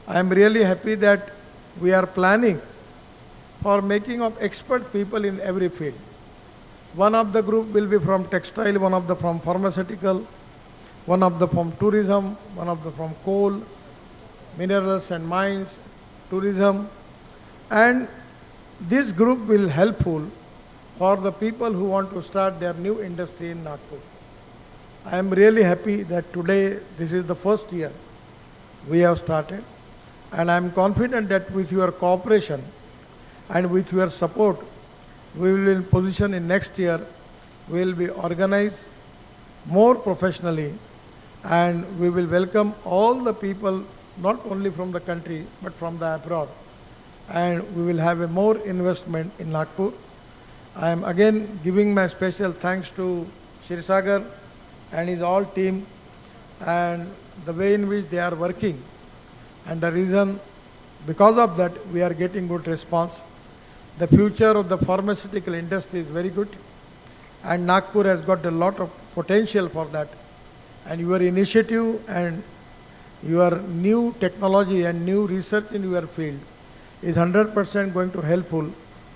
I am really happy that we are planning for making of expert people in every field. One of the group will be from textile, one of the from pharmaceutical, one of the from tourism, one of the from coal, minerals and mines, tourism, and this group will helpful for the people who want to start their new industry in Nagpur. I am really happy that today this is the first year we have started, and I am confident that with your cooperation and with your support, we will be in position in next year, we will be organized more professionally, and we will welcome all the people, not only from the country, but from the abroad. And we will have a more investment in Nagpur. I am again giving my special thanks to Shri Sagar and his all team, and the way in which they are working. And the reason, because of that, we are getting good response. The future of the pharmaceutical industry is very good, and Nagpur has got a lot of potential for that. And your initiative and your new technology and new research in your field is 100% going to helpful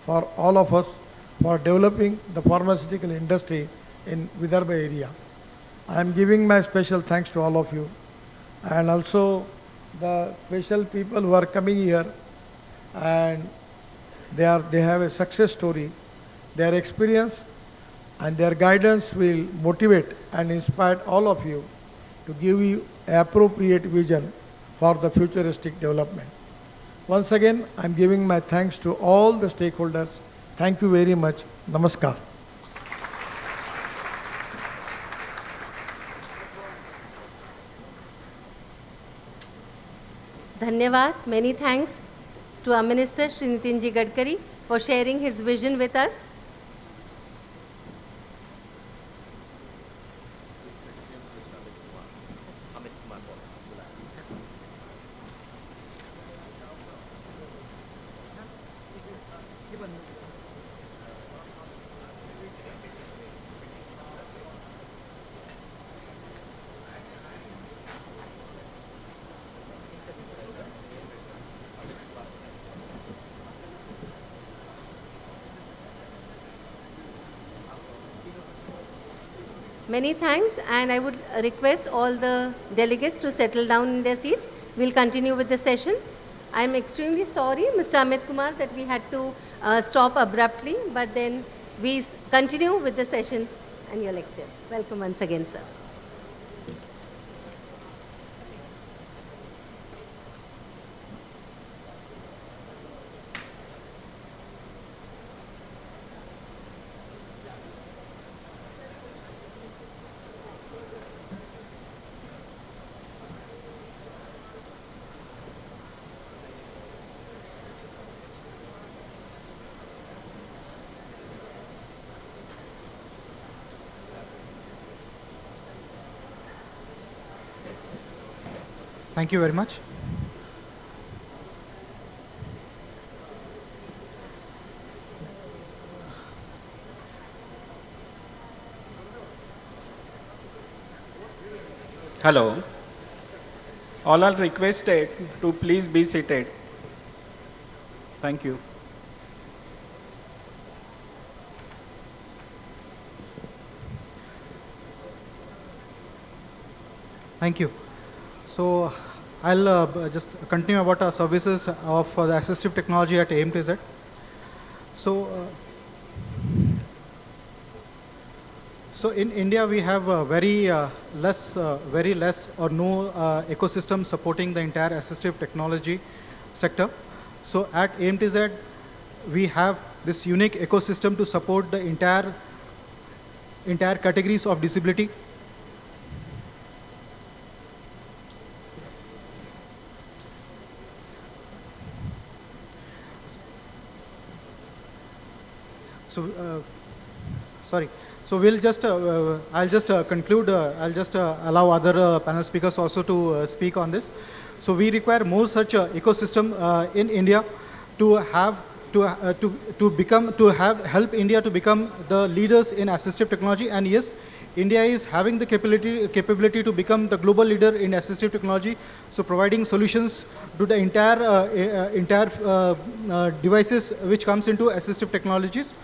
for all of us for developing the pharmaceutical industry in Vidarbha area. I am giving my special thanks to all of you, and also the special people who are coming here, and they have a success story. Their experience and their guidance will motivate and inspire all of you to give you appropriate vision for the futuristic development. Once again, I am giving my thanks to all the stakeholders. Thank you very much. Namaskar. Dhanyavad. Many thanks to our Minister Shri Nitinji Gadkari for sharing his vision with us. Many thanks, and I would request all the delegates to settle down in their seats. We'll continue with the session. I'm extremely sorry, Mr. Amit Kumar, that we had to stop abruptly, but then we continue with the session and your lecture. Welcome once again, sir. Thank you very much. Hello. All are requested to please be seated. Thank you. Thank you. So I'll just continue about our services of the assistive technology at AMTZ. So, so in India we have very less or no ecosystem supporting the entire assistive technology sector. So at AMTZ we have this unique ecosystem to support the entire categories of disability. So, sorry. So we'll just, I'll just conclude. I'll just allow other panel speakers also to speak on this. So we require more such ecosystem in India to have help India to become the leaders in assistive technology. And yes, India is having the capability to become the global leader in assistive technology. So providing solutions to the entire devices which comes into assistive technologies.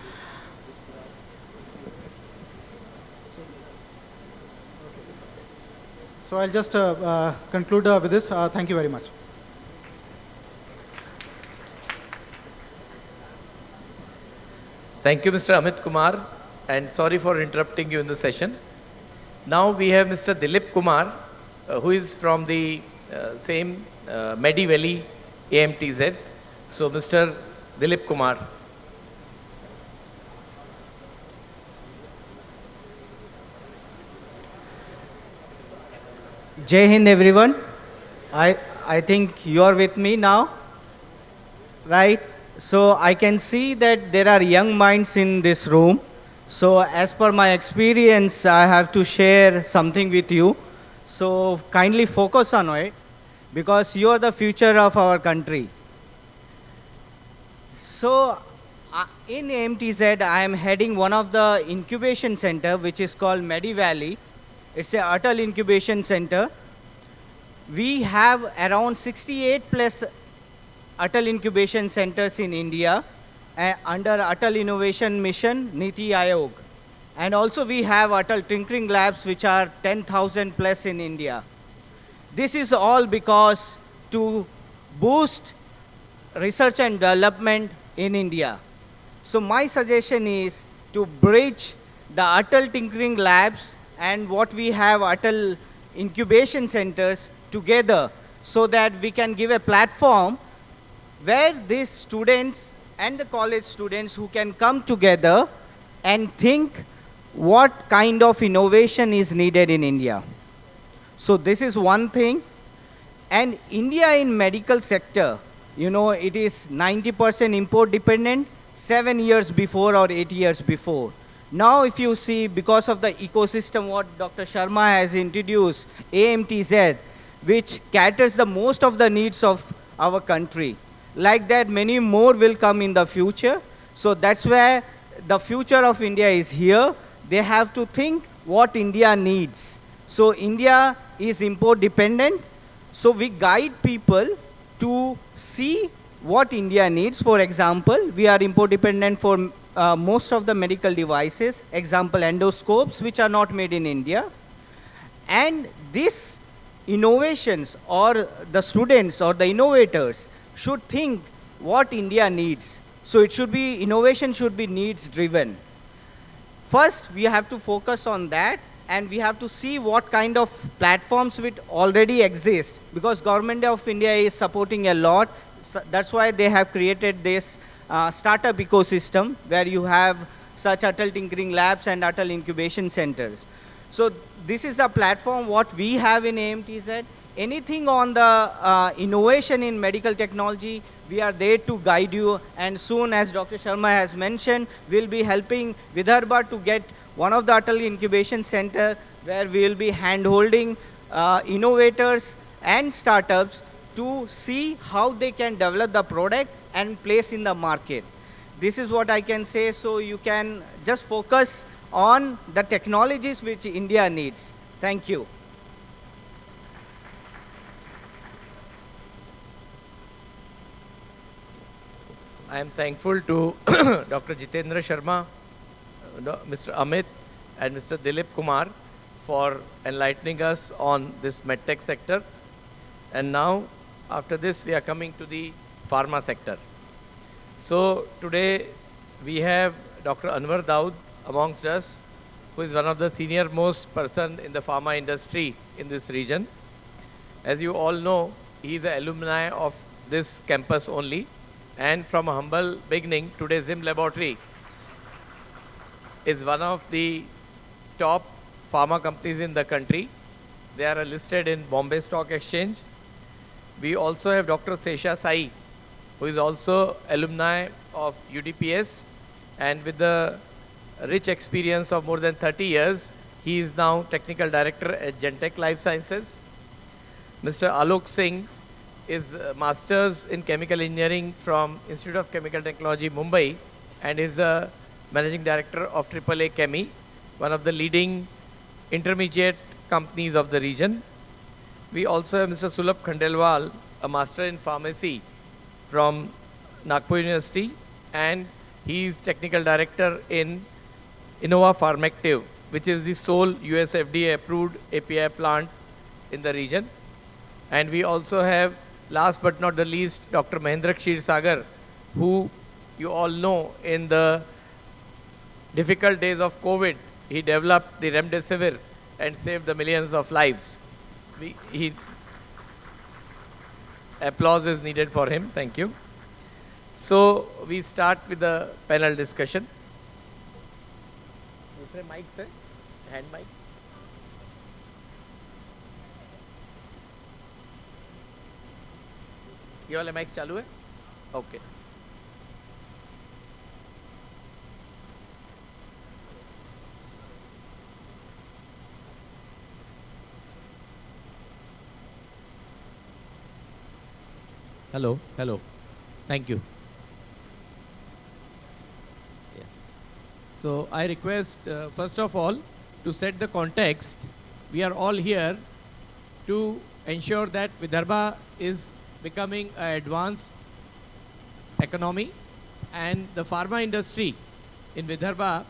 So I'll just conclude with this. Thank you very much. Thank you, Mr. Amit Kumar, and sorry for interrupting you in the session. Now we have Mr. Dilip Kumar, who is from the same Medi Valley AMTZ. So, Mr. Dilip Kumar. Jai Hind everyone. I think you are with me now, right? So I can see that there are young minds in this room. So as per my experience, I have to share something with you. So kindly focus on it because you are the future of our country. So In AMTZ, I am heading one of the incubation center, which is called Medi Valley. It's a Atal Incubation Center. We have around 68 plus Atal Incubation Centers in India under Atal Innovation Mission, Niti Aayog. And also we have Atal Tinkering Labs, which are 10,000 plus in India. This is all because to boost research and development in India. So my suggestion is to bridge the Atal Tinkering Labs and what we have Atal Incubation Centers together so that we can give a platform where these students and the college students who can come together and think what kind of innovation is needed in India. So this is one thing. And India in medical sector, you know, it is 90% import dependent 7 years before or 8 years before. Now if you see, because of the ecosystem what Dr. Sharma has introduced, AMTZ, which caters the most of the needs of our country. Like that, many more will come in the future. So that's where the future of India is here. They have to think what India needs. So India is import dependent. So we guide people to see what India needs. For example, we are import dependent for most of the medical devices. Example, endoscopes, which are not made in India. And these innovations, or the students or the innovators should think what India needs. So it should be, innovation should be needs driven. First, we have to focus on that, and we have to see what kind of platforms which already exist, because Government of India is supporting a lot. So that's why they have created this startup ecosystem where you have such Atal Tinkering Labs and Atal Incubation Centers. So this is a platform what we have in AMTZ. Anything on the innovation in medical technology, we are there to guide you. And soon, as Dr. Sharma has mentioned, we'll be helping Vidarbha to get one of the Atal Incubation Center where we will be hand-holding innovators and startups to see how they can develop the product and place in the market. This is what I can say, so you can just focus on the technologies which India needs. Thank you. I am thankful to Dr. Jitendra Sharma, Mr. Amit, and Mr. Dilip Kumar for enlightening us on this medtech sector. And now, after this, we are coming to the pharma sector. So today, we have Dr. Anwar Daud amongst us, who is one of the senior most person in the pharma industry in this region. As you all know, he is an alumni of this campus only. And from a humble beginning, today Zim Laboratory is one of the top pharma companies in the country. They are listed in Bombay Stock Exchange. We also have Dr. Sesha Sai, who is also alumni of UDPS, and with the rich experience of more than 30 years, he is now Technical Director at Gentech Life Sciences. Mr. Alok Singh is Masters in Chemical Engineering from Institute of Chemical Technology, Mumbai, and is a Managing Director of AAA Chemi, one of the leading intermediate companies of the region. We also have Mr. Sulabh Khandelwal, a Master in Pharmacy from Nagpur University, and he is Technical Director in Innova Pharmactive, which is the sole US FDA approved API plant in the region. And we also have, last but not the least, Dr. Mahendra Kshirsagar, who you all know in the difficult days of COVID, he developed the Remdesivir and saved the millions of lives. Applause is needed for him. Thank you. So we start with the panel discussion. दूसरे mics है? Hand mics? ये वाले mics चालू है? Okay. Hello, hello. Thank you. So I request, first of all, to set the context. We are all here to ensure that Vidarbha is becoming an advanced economy, and the pharma industry in Vidarbha,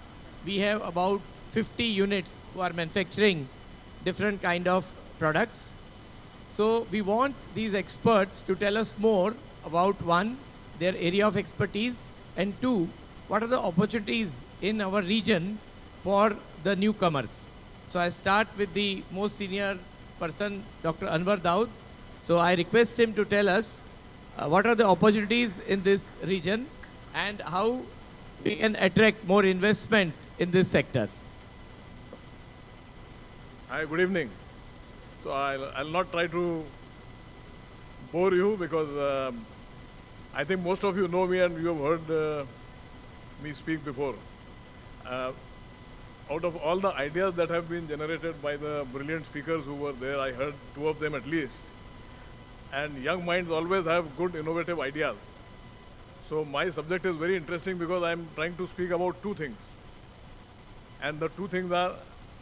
we have about 50 units who are manufacturing different kind of products. So we want these experts to tell us more about, one, their area of expertise, and two, what are the opportunities in our region for the newcomers. So I start with the most senior person, Dr. Anwar Daud. So I request him to tell us what are the opportunities in this region and how we can attract more investment in this sector. Hi, good evening. So I'll not try to bore you because I think most of you know me and you have heard me speak before. Out of all the ideas that have been generated by the brilliant speakers who were there, I heard two of them at least. And young minds always have good innovative ideas. So my subject is very interesting because I'm trying to speak about two things. And the two things are,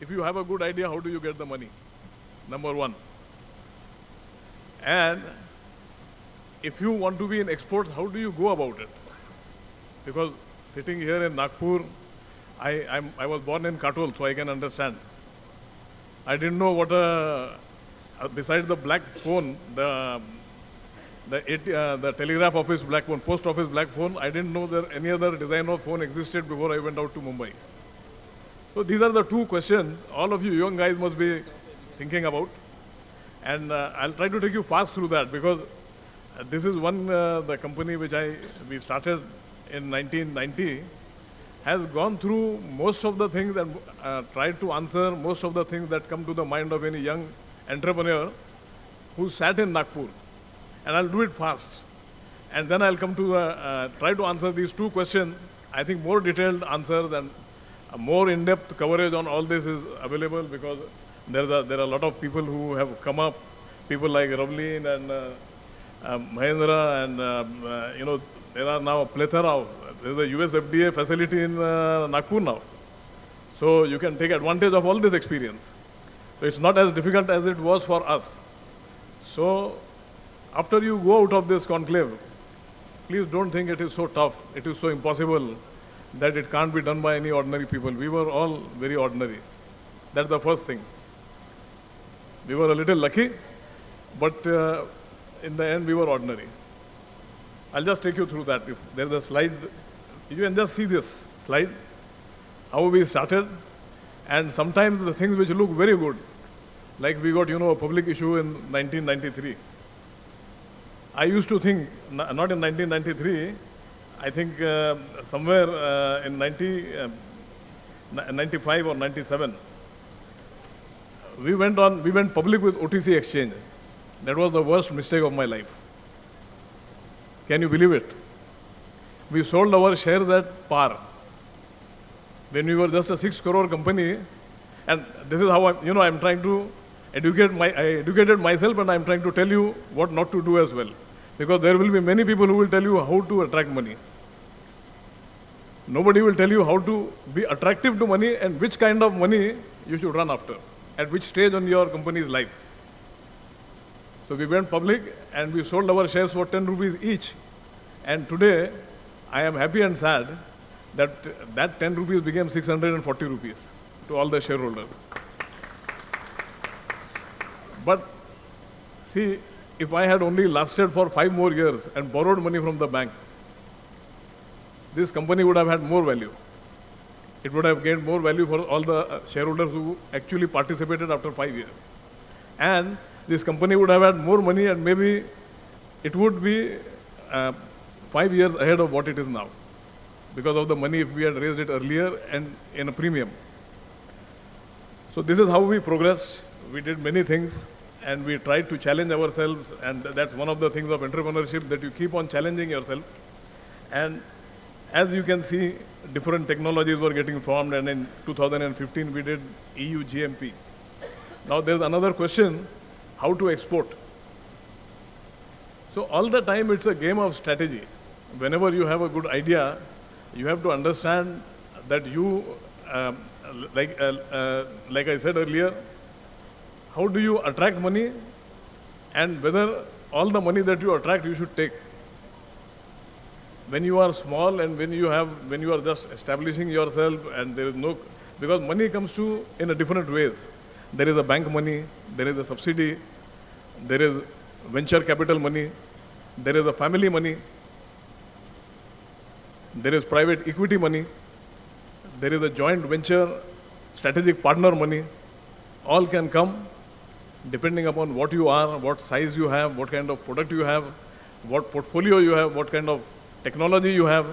if you have a good idea, how do you get the money? Number one. And if you want to be in exports, how do you go about it? Because sitting here in Nagpur, I was born in Katol, so I can understand. I didn't know what besides the black phone, the telegraph office black phone, post office black phone, I didn't know that any other design of phone existed before I went out to Mumbai. So these are the two questions all of you young guys must be thinking about. And I'll try to take you fast through that because this is one, the company which we started in 1990 has gone through most of the things and tried to answer most of the things that come to the mind of any young entrepreneur who sat in Nagpur. And I'll do it fast. And then I'll come to try to answer these two questions. I think more detailed answers and more in-depth coverage on all this is available because there are a lot of people who have come up, people like Ravleen and Mahendra and there are now a plethora of, there's a US FDA facility in Nagpur now. So you can take advantage of all this experience. So it's not as difficult as it was for us. So after you go out of this conclave, please don't think it is so tough, it is so impossible that it can't be done by any ordinary people. We were all very ordinary. That's the first thing. We were a little lucky, but in the end we were ordinary. I'll just take you through that. If there's a slide, you can just see this slide, how we started. And sometimes the things which look very good, like we got, a public issue in 1993. I used to think, not in 1993, I think somewhere in 95 or 97, we went public with OTC exchange. That was the worst mistake of my life. Can you believe it? We sold our shares at par. When we were just a 6 crore company, and this is how I'm trying to I educated myself and I'm trying to tell you what not to do as well. Because there will be many people who will tell you how to attract money. Nobody will tell you how to be attractive to money and which kind of money you should run after, at which stage on your company's life. So we went public and we sold our shares for 10 rupees each. And today, I am happy and sad that 10 rupees became 640 rupees to all the shareholders. But see, if I had only lasted for 5 more years and borrowed money from the bank, this company would have had more value. It would have gained more value for all the shareholders who actually participated after 5 years. And this company would have had more money and maybe it would be 5 years ahead of what it is now because of the money if we had raised it earlier and in a premium. So this is how we progressed. We did many things and we tried to challenge ourselves, and that's one of the things of entrepreneurship, that you keep on challenging yourself. And as you can see, different technologies were getting formed, and in 2015 we did EU GMP. Now there's another question, how to export. So all the time it's a game of strategy. Whenever you have a good idea, you have to understand that you, like I said earlier, how do you attract money and whether all the money that you attract you should take. When you are small and when you are just establishing yourself and there is no, because money comes to in a different ways. There is a bank money, there is a subsidy, there is venture capital money, there is a family money, there is private equity money, there is a joint venture strategic partner money. All can come depending upon what you are, what size you have, what kind of product you have, what portfolio you have, what kind of technology you have,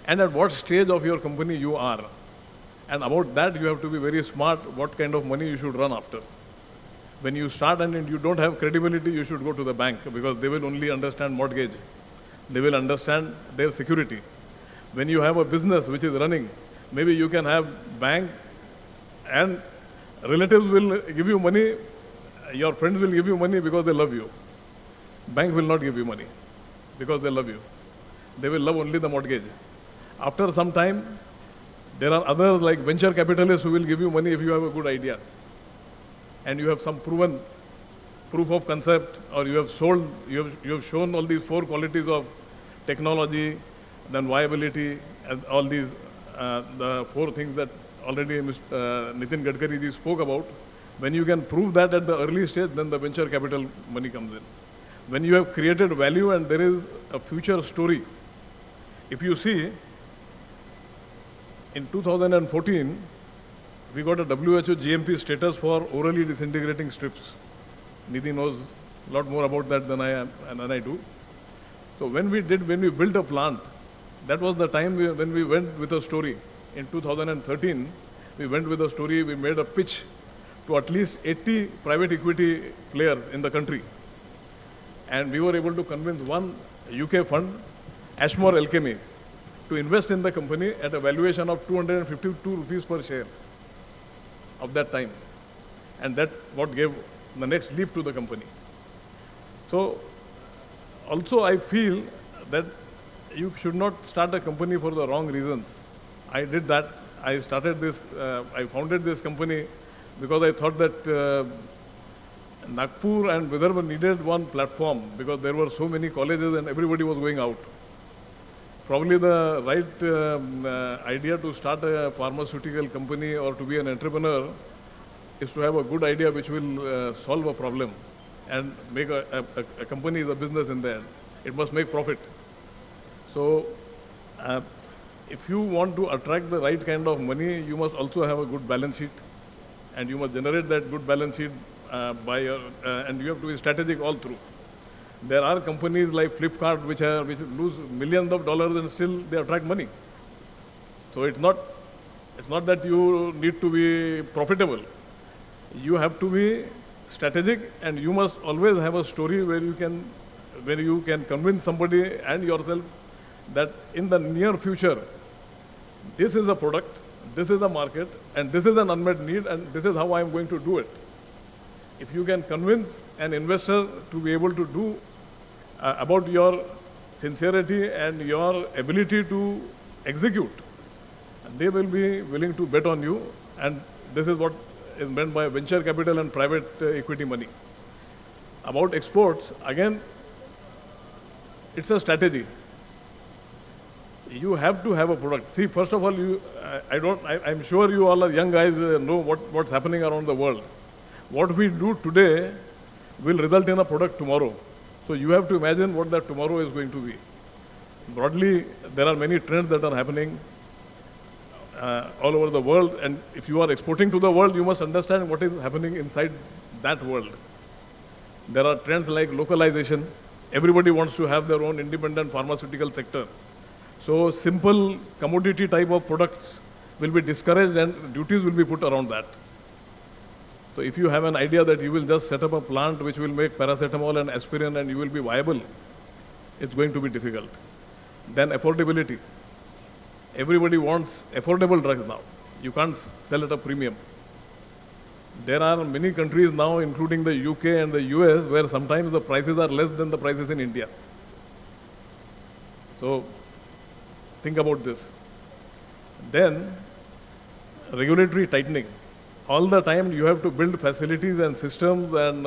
and at what stage of your company you are. And about that, you have to be very smart what kind of money you should run after. When you start and you don't have credibility, you should go to the bank because they will only understand mortgage. They will understand their security. When you have a business which is running, maybe you can have bank and relatives will give you money, your friends will give you money because they love you. Bank will not give you money because they love you. They will love only the mortgage. After some time, there are others like venture capitalists who will give you money if you have a good idea. And you have some proof of concept, or you have shown all these 4 qualities of technology, then viability, and all these, the 4 things that already Mr. Nitin Gadkari ji spoke about. When you can prove that at the early stage, then the venture capital money comes in. When you have created value and there is a future story. If you see, in 2014, we got a WHO GMP status for orally disintegrating strips. Nidhi knows a lot more about that than I do. So when we built a plant, that was the time when we went with a story. In 2013, we went with a story, we made a pitch to at least 80 private equity players in the country. And we were able to convince one UK fund, Ashmore Alchemy, to invest in the company at a valuation of 252 rupees per share of that time. And that what gave the next leap to the company. So also I feel that you should not start a company for the wrong reasons. I did that. I founded this company because I thought that Nagpur and Vidarbha needed one platform because there were so many colleges and everybody was going out. Probably the right idea to start a pharmaceutical company or to be an entrepreneur is to have a good idea which will solve a problem and make a company is a business in the end. It must make profit. So if you want to attract the right kind of money, you must also have a good balance sheet and you must generate that good balance sheet and you have to be strategic all through. There are companies like Flipkart which lose millions of dollars and still they attract money. So it's not that you need to be profitable. You have to be strategic and you must always have a story where you can convince somebody and yourself that in the near future, this is a product, this is a market, and this is an unmet need, and this is how I am going to do it. If you can convince an investor to be able to do about your sincerity and your ability to execute, they will be willing to bet on you, and this is what is meant by venture capital and private equity money. About exports, again, it's a strategy. You have to have a product. See, first of all, I'm sure you all are young guys know what's happening around the world. What we do today will result in a product tomorrow. So you have to imagine what that tomorrow is going to be. Broadly, there are many trends that are happening all over the world, and if you are exporting to the world, you must understand what is happening inside that world. There are trends like localization. Everybody wants to have their own independent pharmaceutical sector. So simple commodity type of products will be discouraged and duties will be put around that. So if you have an idea that you will just set up a plant which will make paracetamol and aspirin and you will be viable, it's going to be difficult. Then affordability. Everybody wants affordable drugs now. You can't sell at a premium. There are many countries now, including the UK and the US, where sometimes the prices are less than the prices in India. So think about this. Then regulatory tightening. All the time you have to build facilities and systems, and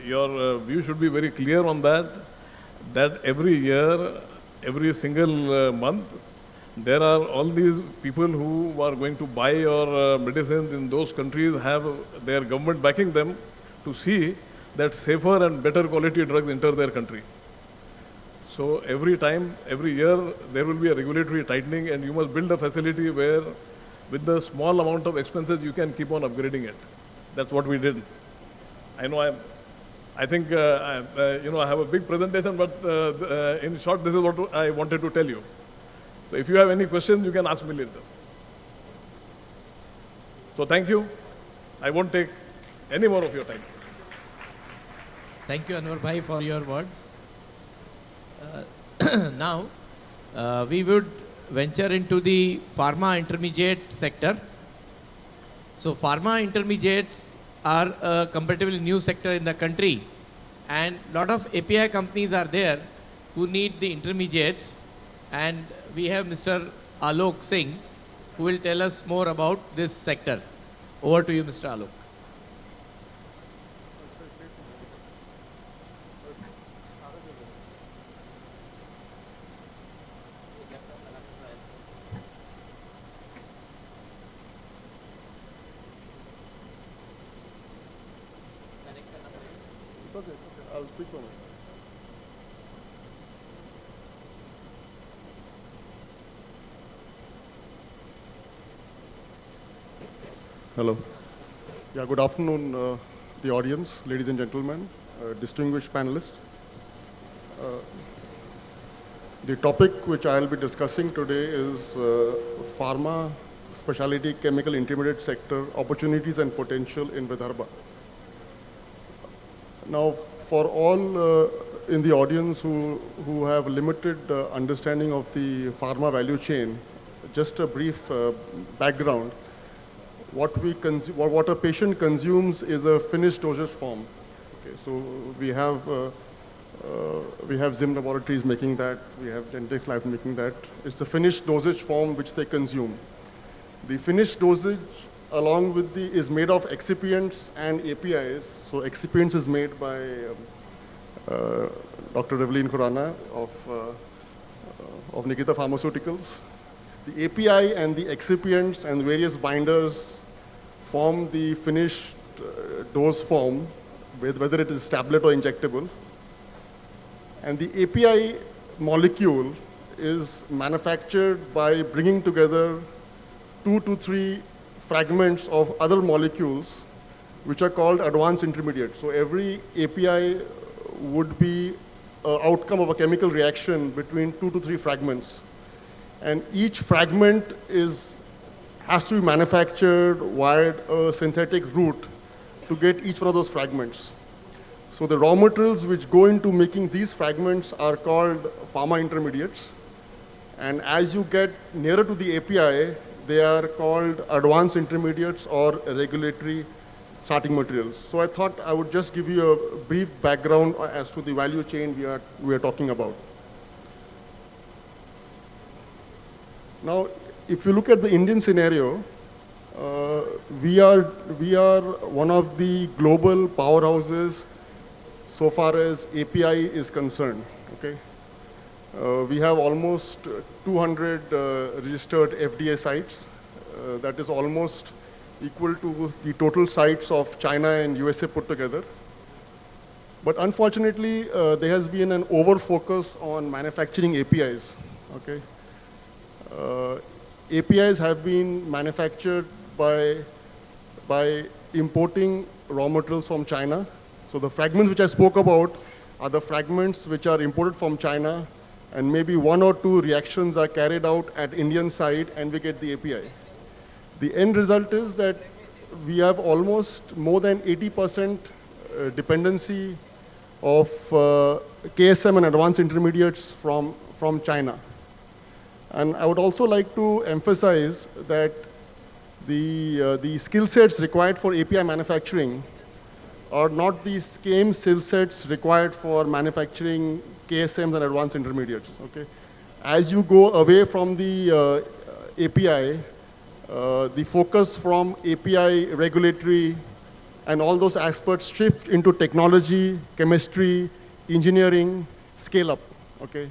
your view should be very clear on that, that every year, every single month, there are all these people who are going to buy your medicines in those countries have their government backing them to see that safer and better quality drugs enter their country. So every time, every year, there will be a regulatory tightening, and you must build a facility where with the small amount of expenses you can keep on upgrading it. That's what we did. I know I think I have a big presentation, but in short, this is what I wanted to tell you. So if you have any questions, you can ask me later. So thank you. I won't take any more of your time. Thank you, Anwar Bhai, for your words. Now, we would venture into the pharma intermediate sector. So pharma intermediates are a comparatively new sector in the country, and a lot of API companies are there who need the intermediates, and we have Mr. Alok Singh who will tell us more about this sector. Over to you, Mr. Alok. I'll speak on it. Hello. Yeah, good afternoon, the audience, ladies and gentlemen, distinguished panelists. The topic which I'll be discussing today is pharma specialty chemical intermediate sector opportunities and potential in Vidarbha. Now, for all in the audience who have limited understanding of the pharma value chain, just a brief background. What a patient consumes is a finished dosage form. Okay, so we have Zim Laboratories making that, we have Gentex Life making that. It's the finished dosage form which they consume. The finished dosage along with is made of excipients and APIs. So excipients is made by Dr. Revlin Khurana of Nikita Pharmaceuticals. The API and the excipients and various binders form the finished dose form, whether it is tablet or injectable. And the API molecule is manufactured by bringing together 2 to 3 fragments of other molecules which are called advanced intermediates. So every API would be an outcome of a chemical reaction between 2 to 3 fragments. And each fragment has to be manufactured via a synthetic route to get each one of those fragments. So the raw materials which go into making these fragments are called pharma intermediates. And as you get nearer to the API, they are called advanced intermediates or regulatory starting materials. So I thought I would just give you a brief background as to the value chain we are talking about. Now, if you look at the Indian scenario, we are one of the global powerhouses so far as API is concerned. Okay, we have almost 200 registered FDA sites. That is almost equal to the total sites of China and USA put together. But unfortunately, there has been an over-focus on manufacturing APIs. Okay. APIs have been manufactured by importing raw materials from China. So the fragments which I spoke about are the fragments which are imported from China, and maybe 1 or 2 reactions are carried out at Indian side and we get the API. The end result is that we have almost more than 80% dependency of KSM and advanced intermediates from China. And I would also like to emphasize that the skill sets required for API manufacturing are not the same skill sets required for manufacturing KSMs and advanced intermediates. Okay, as you go away from the API, the focus from API, regulatory, and all those aspects shift into technology, chemistry, engineering, scale up, okay?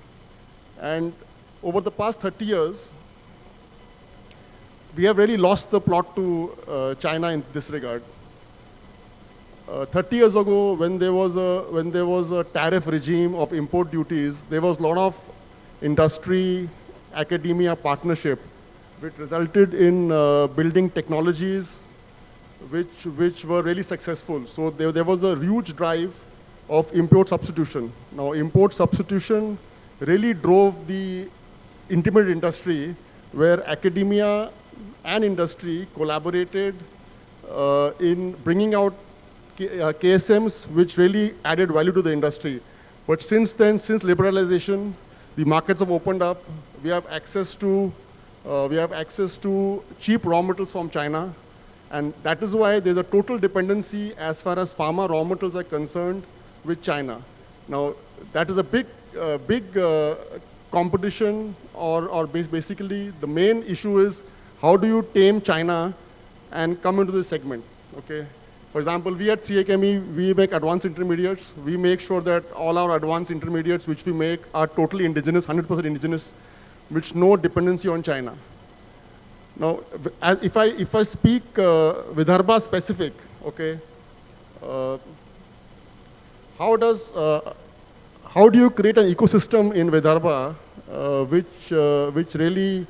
And over the past 30 years, we have really lost the plot to China in this regard. 30 years ago, when there was a tariff regime of import duties, there was a lot of industry, academia partnership, which resulted in building technologies which were really successful. So there was a huge drive of import substitution. Now, import substitution really drove the intermediate industry, where academia and industry collaborated in bringing out KSMs, which really added value to the industry. But since then, since liberalization, the markets have opened up. We have access to cheap raw materials from China, and that is why there's a total dependency as far as pharma raw materials are concerned with China. Now, that is a big competition, or basically the main issue is how do you tame China and come into this segment, okay? For example, we at 3AKME, we make advanced intermediates. We make sure that all our advanced intermediates which we make are totally indigenous, 100% indigenous, which no dependency on China. Now, if I speak Vidarbha specific, okay, how do you create an ecosystem in Vidarbha which really,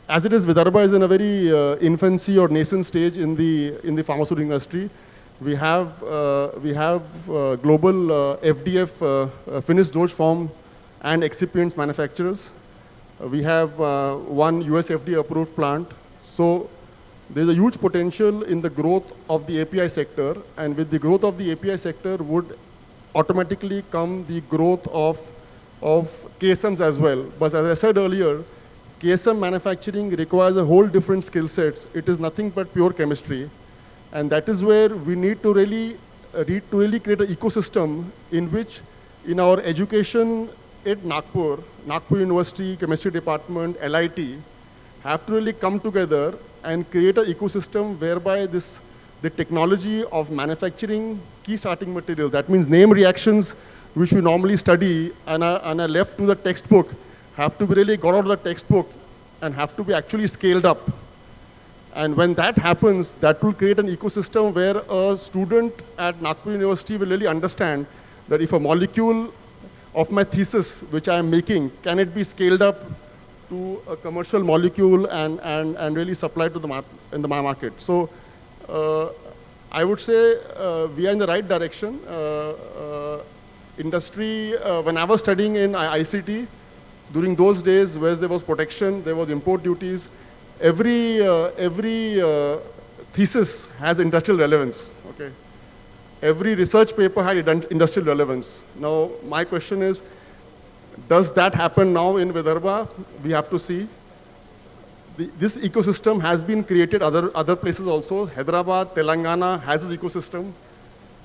as it is, Vidarbha is in a very infancy or nascent stage in the pharmaceutical industry. We have global FDF, finished dosage form and excipients manufacturers. We have one US FDA approved plant. So there's a huge potential in the growth of the API sector, and with the growth of the API sector would automatically come the growth of KSMs as well. But as I said earlier, KSM manufacturing requires a whole different skill sets. It is nothing but pure chemistry. And that is where we need to really create an ecosystem in which, in our education at Nagpur University, Chemistry Department, LIT, have to really come together and create an ecosystem whereby the technology of manufacturing key starting materials, that means name reactions which we normally study and are left to the textbook, have to be really got out of the textbook and have to be actually scaled up. And when that happens, that will create an ecosystem where a student at Nagpur University will really understand that if a molecule of my thesis, which I am making, can it be scaled up to a commercial molecule and really supplied to the market. So I would say we are in the right direction. Industry, when I was studying in ICT, during those days where there was protection, there was import duties, every thesis has industrial relevance, okay? Every research paper had industrial relevance. Now, my question is, does that happen now in Vidarbha? We have to see. This ecosystem has been created other places also. Hyderabad, Telangana has this ecosystem.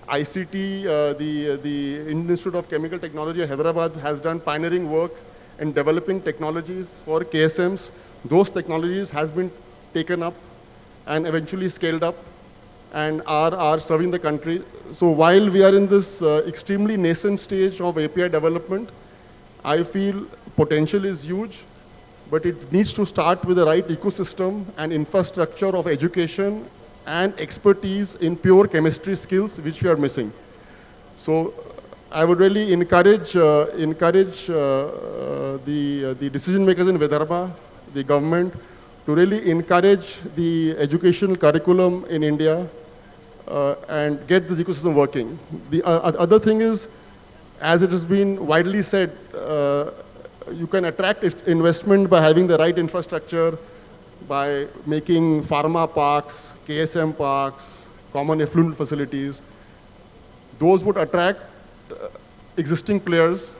ICT, the Indian Institute of Chemical Technology of Hyderabad has done pioneering work in developing technologies for KSMs. Those technologies has been taken up and eventually scaled up and are serving the country. So while we are in this extremely nascent stage of API development, I feel potential is huge, but it needs to start with the right ecosystem and infrastructure of education and expertise in pure chemistry skills, which we are missing. So I would really encourage the decision makers in Vidarbha, the government, to really encourage the educational curriculum in India and get this ecosystem working. The other thing is, as it has been widely said, you can attract investment by having the right infrastructure, by making pharma parks, KSM parks, common effluent facilities. Those would attract existing players,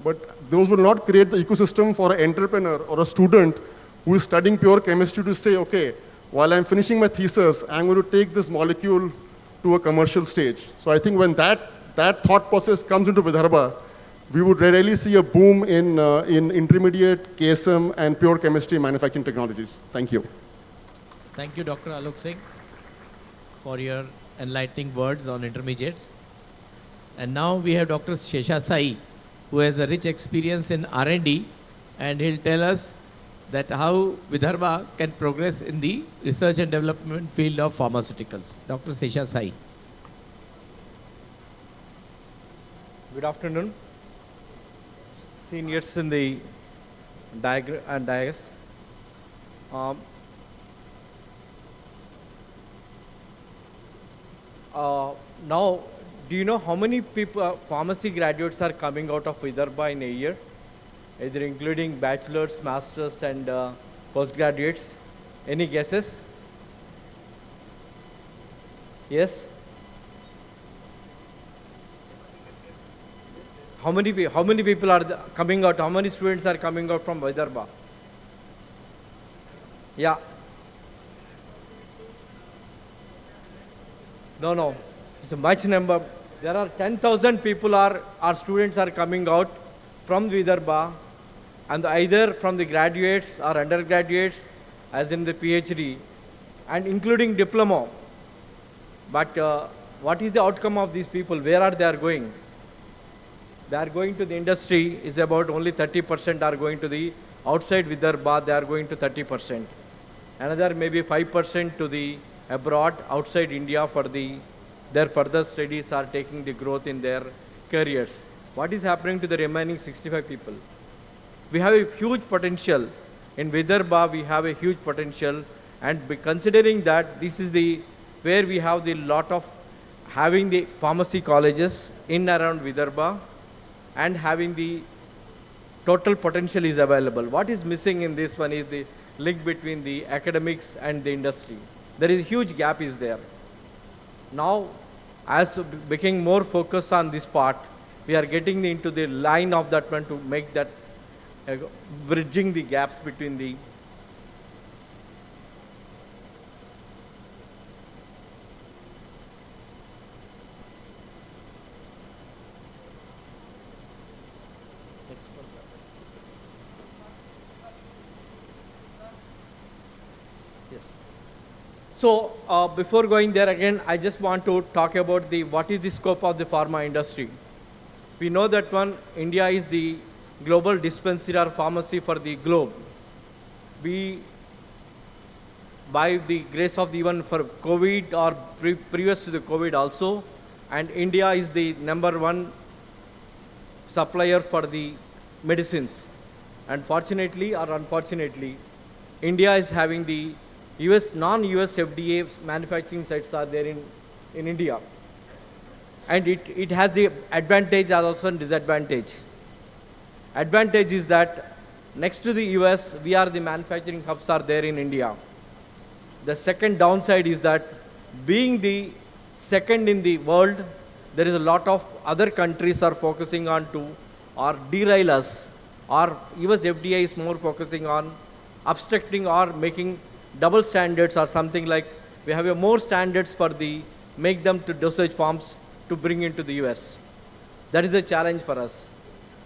but those will not create the ecosystem for an entrepreneur or a student who is studying pure chemistry to say, okay, while I'm finishing my thesis, I'm going to take this molecule to a commercial stage. So I think when that thought process comes into Vidarbha, we would really see a boom in intermediate, KSM, and pure chemistry manufacturing technologies. Thank you. Thank you, Dr. Alok Singh, for your enlightening words on intermediates. And now we have Dr. Shesha Sai, who has a rich experience in R&D, and he'll tell us that how Vidarbha can progress in the research and development field of pharmaceuticals. Dr. Shesha Sai. Good afternoon, seniors in the dais. Now, do you know how many people, pharmacy graduates are coming out of Vidarbha in a year? Either including bachelors, masters, and postgraduates. Any guesses? Yes? How many people are coming out? How many students are coming out from Vidarbha? Yeah. No. It's a much number. There are 10,000 people our students are coming out from Vidarbha, and either from the graduates or undergraduates, as in the PhD, and including diploma. But what is the outcome of these people? Where are they going? They are going to the industry. Is about only 30% are going to the outside Vidarbha. They are going to 30%. Another maybe 5% to the abroad, outside India for their further studies are taking the growth in their careers. What is happening to the remaining 65 people? We have a huge potential. In Vidarbha, we have a huge potential, and considering that this is where we have the lot of having the pharmacy colleges in around Vidarbha, and having the total potential is available. What is missing in this one is the link between the academics and the industry. There is a huge gap is there. Now, as becoming more focused on this part, we are getting into the line of that one to make that bridging the gaps between the yes. So before going there again, I just want to talk about what is the scope of the pharma industry. We know that India is the global dispensary or pharmacy for the globe. We, by the grace of even for COVID or previous to the COVID also, and India is the #1 supplier for the medicines. And fortunately or unfortunately, India is having the non-US FDA manufacturing sites are there in India. And it has the advantage as also disadvantage. Advantage is that next to the US, we are the manufacturing hubs are there in India. The second downside is that being the second in the world, there is a lot of other countries are focusing on to or derail us, or US FDA is more focusing on obstructing or making double standards or something like we have more standards for make them to dosage forms to bring into the US. That is a challenge for us.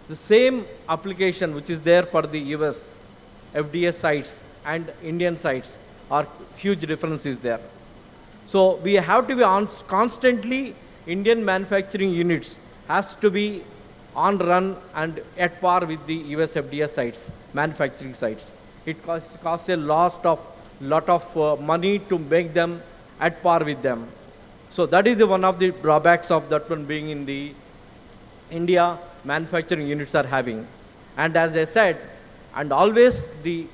The same application which is there for the US FDA sites and Indian sites are huge differences there. So we have to be constantly Indian manufacturing units has to be on run and at par with the US FDA sites, manufacturing sites. It costs a lot of money to make them at par with them. So that is one of the drawbacks of that one being in the India manufacturing units are having. And as I said, and always the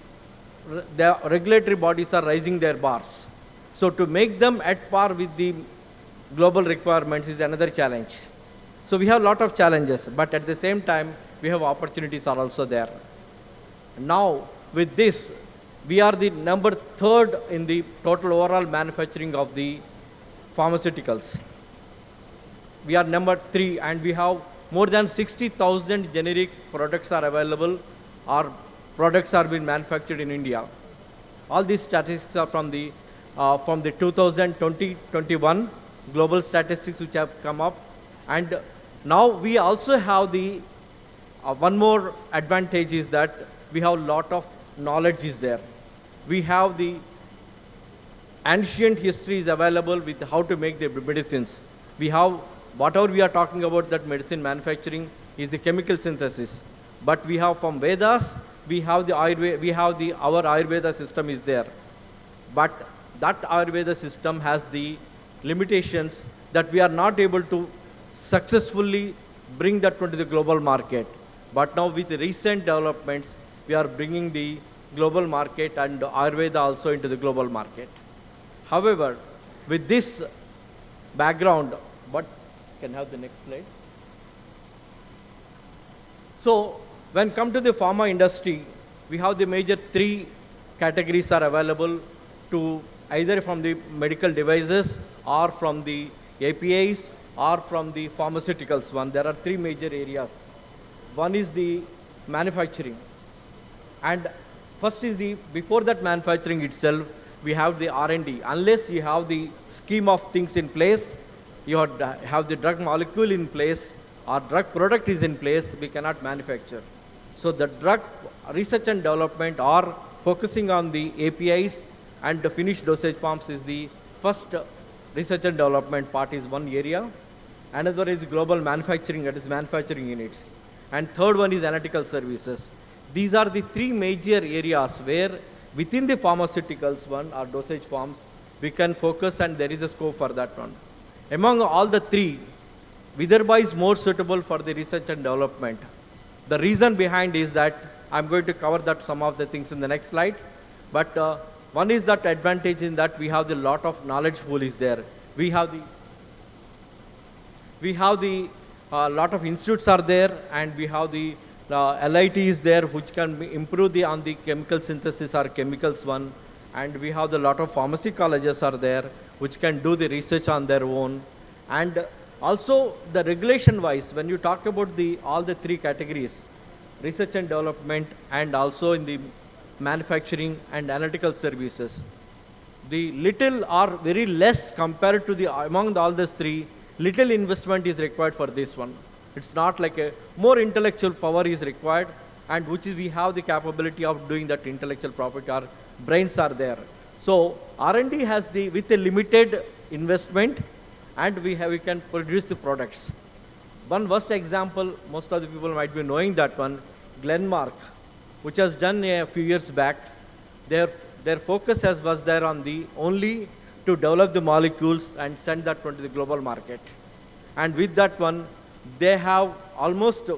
regulatory bodies are raising their bars. So to make them at par with the global requirements is another challenge. So we have a lot of challenges, but at the same time, we have opportunities are also there. Now, with this, we are the #3 in the total overall manufacturing of the pharmaceuticals. We are #3, and we have more than 60,000 generic products are available, or products are being manufactured in India. All these statistics are from the 2020-21 global statistics which have come up. And now we also have the one more advantage is that we have a lot of knowledge is there. We have the ancient history is available with how to make the medicines. We have, whatever we are talking about, that medicine manufacturing is the chemical synthesis. But we have from Vedas, we have the Ayurveda, our Ayurveda system is there. But that Ayurveda system has the limitations that we are not able to successfully bring that into the global market. But now with the recent developments, we are bringing the global market and Ayurveda also into the global market. However, with this background, what can have the next slide? So when come to the pharma industry, we have the major three categories are available to either from the medical devices or from the APIs or from the pharmaceuticals one. There are three major areas. One is the manufacturing. And first is before that manufacturing itself, we have the R&D. Unless you have the scheme of things in place, you have the drug molecule in place, or drug product is in place, we cannot manufacture. So the drug research and development are focusing on the APIs and the finished dosage forms is the first research and development part is one area. Another is global manufacturing, that is manufacturing units. And third one is analytical services. These are the three major areas where within the pharmaceuticals one or dosage forms, we can focus and there is a scope for that one. Among all the three, Vidarbha is more suitable for the research and development. The reason behind is that I'm going to cover that some of the things in the next slide. But one is that advantage in that we have the lot of knowledge pool is there. We have the lot of institutes are there, and we have the LIT is there, which can improve on the chemical synthesis or chemicals one. And we have the lot of pharmacy colleges are there, which can do the research on their own. And also the regulation wise, when you talk about all the three categories, research and development and also in the manufacturing and analytical services, the little or very less compared to among all these three, little investment is required for this one. It's not like more intellectual power is required, and which is we have the capability of doing that intellectual property. Our brains are there. So R&D has with a limited investment, and we can produce the products. One worst example, most of the people might be knowing that one, Glenmark, which has done a few years back. Their focus was there on only to develop the molecules and send that one to the global market. And with that one, they have almost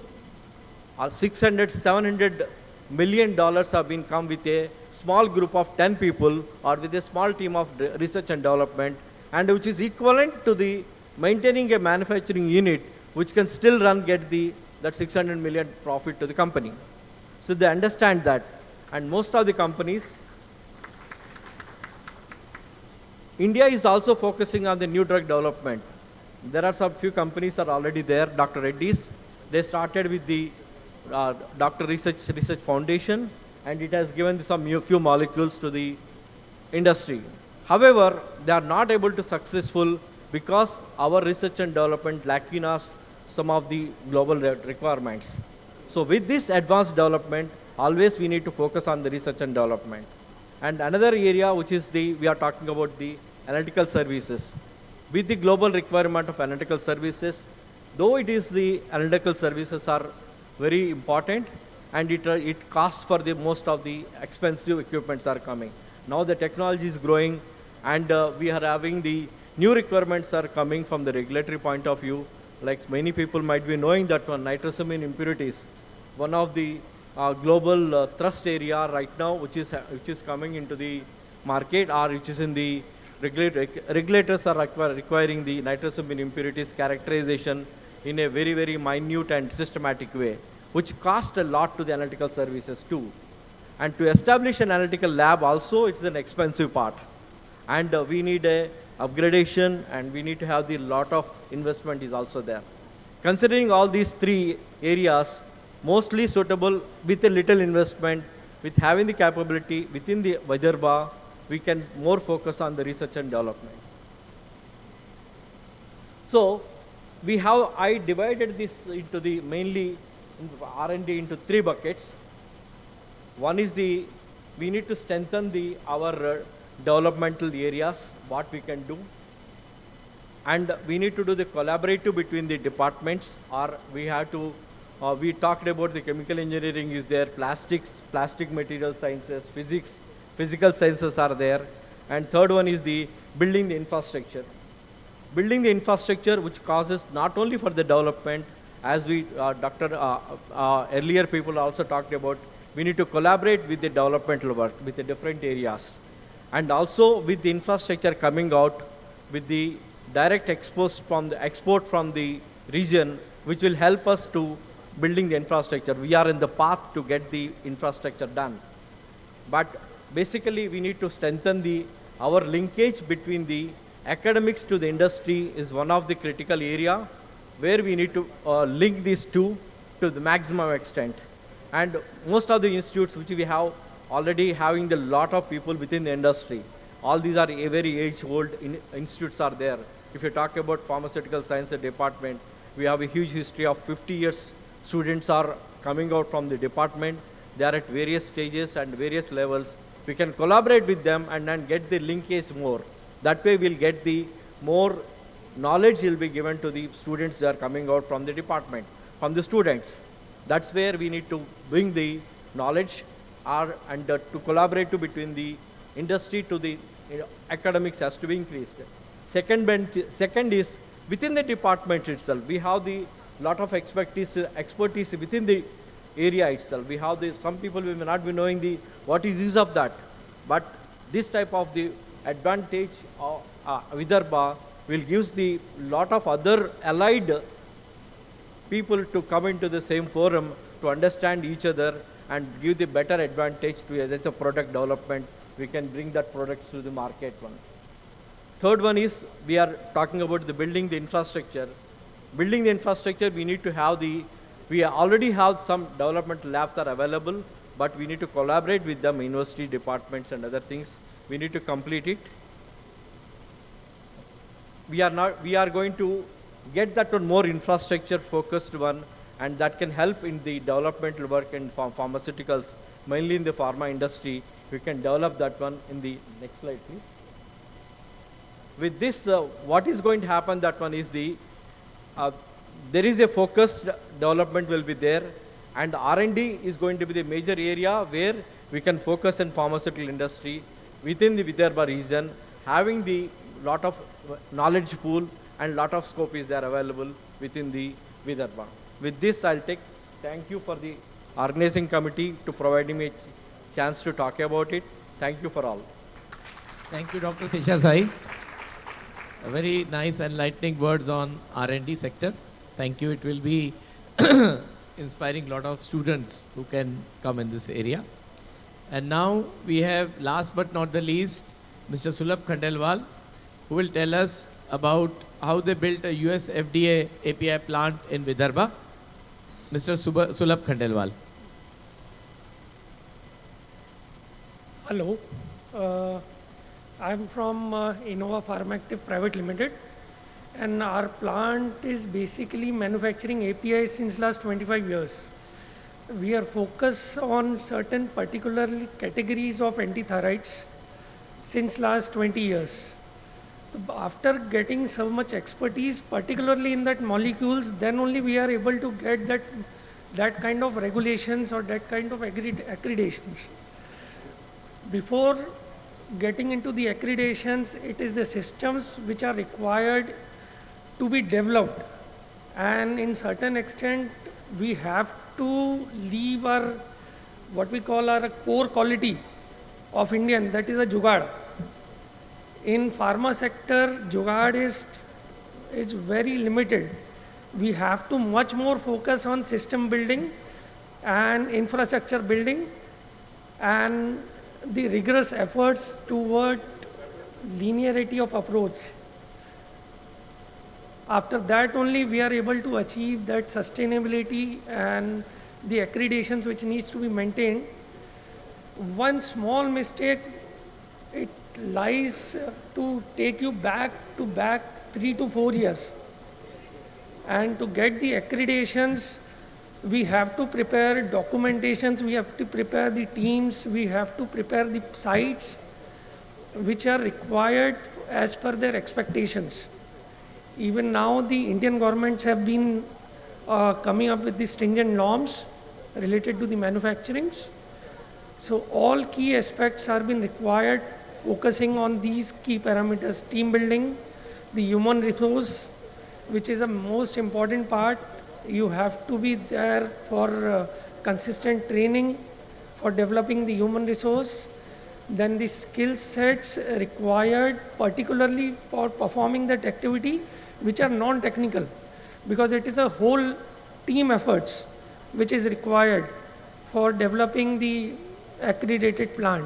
$600–700 million have been come with a small group of 10 people or with a small team of research and development, and which is equivalent to maintaining a manufacturing unit which can still get that 600 million profit to the company. So they understand that. And most of the companies, India is also focusing on the new drug development. There are some few companies are already there. Dr. Reddy's, they started with the Dr. Research Foundation, and it has given some few molecules to the industry. However, they are not able to successful because our research and development lacking us some of the global requirements. So with this advanced development, always we need to focus on the research and development. And another area which is we are talking about the analytical services. With the global requirement of analytical services, though it is the analytical services are very important, and it costs for most of the expensive equipments are coming. Now the technology is growing, and we are having the new requirements are coming from the regulatory point of view. Like many people might be knowing that one, nitrosamine impurities, one of the global thrust area right now, which is coming into the market, or which is in the regulators are requiring the nitrosamine impurities characterization in a very, very minute and systematic way, which cost a lot to the analytical services too. And to establish an analytical lab also, it's an expensive part. And we need a upgradation, and we need to have the lot of investment is also there. Considering all these three areas, mostly suitable with a little investment, with having the capability within the Vidarbha, we can more focus on the research and development. So I divided this into the mainly R&D into three buckets. One is we need to strengthen our developmental areas, what we can do. And we need to do the collaborative between the departments, or we have to, we talked about the chemical engineering is there, plastics, plastic material sciences, physics, physical sciences are there. And third one is the building the infrastructure. Building the infrastructure which causes not only for the development, as we, earlier people also talked about, we need to collaborate with the developmental work, with the different areas. And also with the infrastructure coming out, with the direct export from the region, which will help us to building the infrastructure. We are in the path to get the infrastructure done. But basically we need to strengthen our linkage between the academics to the industry is one of the critical area where we need to link these two to the maximum extent. And most of the institutes which we have already having a lot of people within the industry. All these are very age-old institutes are there. If you talk about pharmaceutical science department, we have a huge history of 50 years. Students are coming out from the department. They are at various stages and various levels. We can collaborate with them and then get the linkage more. That way we'll get the more knowledge will be given to the students that are coming out from the department, from the students. That's where we need to bring the knowledge and to collaborate between the industry to the academics has to be increased. Second is within the department itself. We have the lot of expertise within the area itself. We have some people we may not be knowing what is use of that, but this type of the advantage of Vidarbha will give the lot of other allied people to come into the same forum to understand each other and give the better advantage to that's a product development. We can bring that product to the market one. Third one is we are talking about the building the infrastructure. Building the infrastructure, we need to have we already have some development labs are available, but we need to collaborate with them, university departments and other things. We need to complete it. We are going to get that one more infrastructure focused one, and that can help in the developmental work in pharmaceuticals, mainly in the pharma industry. We can develop that one in the next slide, please. With this, what is going to happen, that one is there is a focused development will be there, and R&D is going to be the major area where we can focus in pharmaceutical industry within the Vidarbha region, having the lot of knowledge pool and lot of scope is there available within the Vidarbha. With this, thank you for the organizing committee to providing me a chance to talk about it. Thank you for all. Thank you, Dr. Seshasai. Very nice enlightening words on R&D sector. Thank you. It will be inspiring a lot of students who can come in this area. And now we have, last but not the least, Mr. Sulabh Khandelwal, who will tell us about how they built a US FDA API plant in Vidarbha. Mr. Sulabh Khandelwal. Hello. I'm from Innova Pharmactive Private Limited, and our plant is basically manufacturing API since last 25 years. We are focused on certain particular categories of antithyroids since last 20 years. So after getting so much expertise, particularly in that molecules, then only we are able to get that kind of regulations or that kind of accreditations. Before getting into the accreditations, it is the systems which are required to be developed, and in certain extent we have to leave our what we call our core quality of Indian, that is a jugaad. In pharma sector, jugaad is very limited. We have to much more focus on system building and infrastructure building and the rigorous efforts toward linearity of approach. After that only we are able to achieve that sustainability and the accreditations which needs to be maintained. One small mistake, it lies to take you back 3 to 4 years. And to get the accreditations, we have to prepare documentations, we have to prepare the teams, we have to prepare the sites which are required as per their expectations. Even now, the Indian governments have been coming up with the stringent norms related to the manufacturings. So all key aspects are being required, focusing on these key parameters: team building, the human resource, which is a most important part. You have to be there for consistent training for developing the human resource. Then the skill sets required, particularly for performing that activity, which are non-technical, because it is a whole team efforts which is required for developing the accredited plant.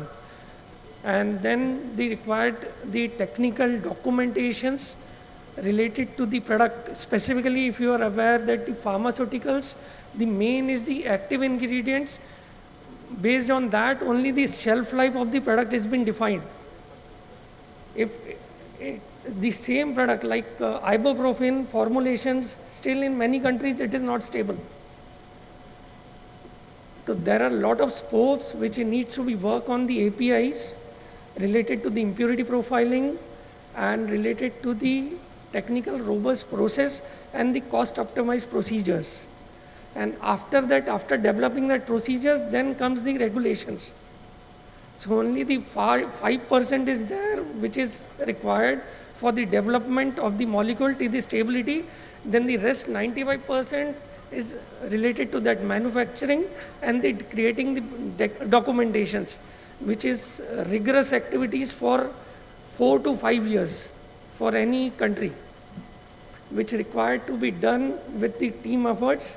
And then the technical documentations related to the product. Specifically, if you are aware that the pharmaceuticals, the main is the active ingredients. Based on that, only the shelf life of the product has been defined. If the same product like ibuprofen formulations, still in many countries it is not stable. So there are a lot of scopes which needs to be work on the APIs related to the impurity profiling and related to the technical robust process and the cost optimized procedures. And after that, after developing that procedures, then comes the regulations. So only the 5% is there which is required for the development of the molecule to the stability. Then the rest 95% is related to that manufacturing and the creating the documentations, which is rigorous activities for 4 to 5 years for any country, which required to be done with the team efforts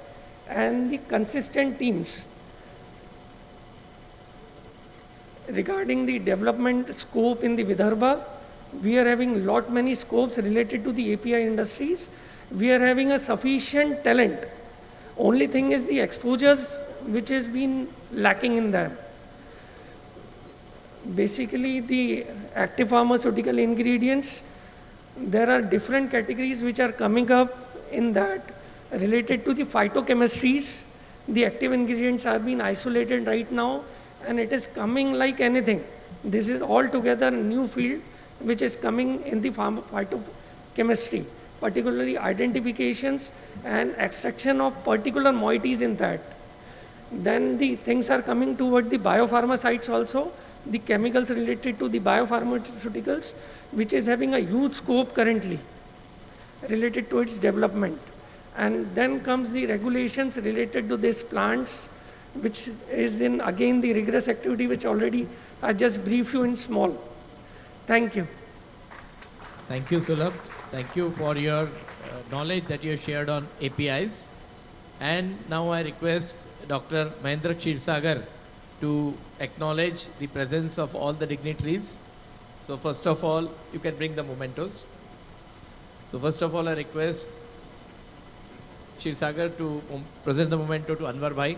and the consistent teams. Regarding the development scope in the Vidarbha, we are having many scopes related to the API industries. We are having a sufficient talent. Only thing is the exposures which has been lacking in them. Basically, the active pharmaceutical ingredients, there are different categories which are coming up in that. Related to the phytochemistries, the active ingredients are being isolated right now, and it is coming like anything. This is altogether a new field which is coming in the phytochemistry, particularly identifications and extraction of particular moieties in that. Then the things are coming toward the biopharma sites also, the chemicals related to the biopharmaceuticals, which is having a huge scope currently related to its development. And then comes the regulations related to these plants, which is in again the rigorous activity which already I just briefed you in small. Thank you. Thank you, Sulabh. Thank you for your knowledge that you have shared on APIs. And now I request Dr. Mahendra Kshirsagar to acknowledge the presence of all the dignitaries. So first of all, you can bring the mementos. So first of all, I request Kshirsagar to present the memento to Anwar Bhai.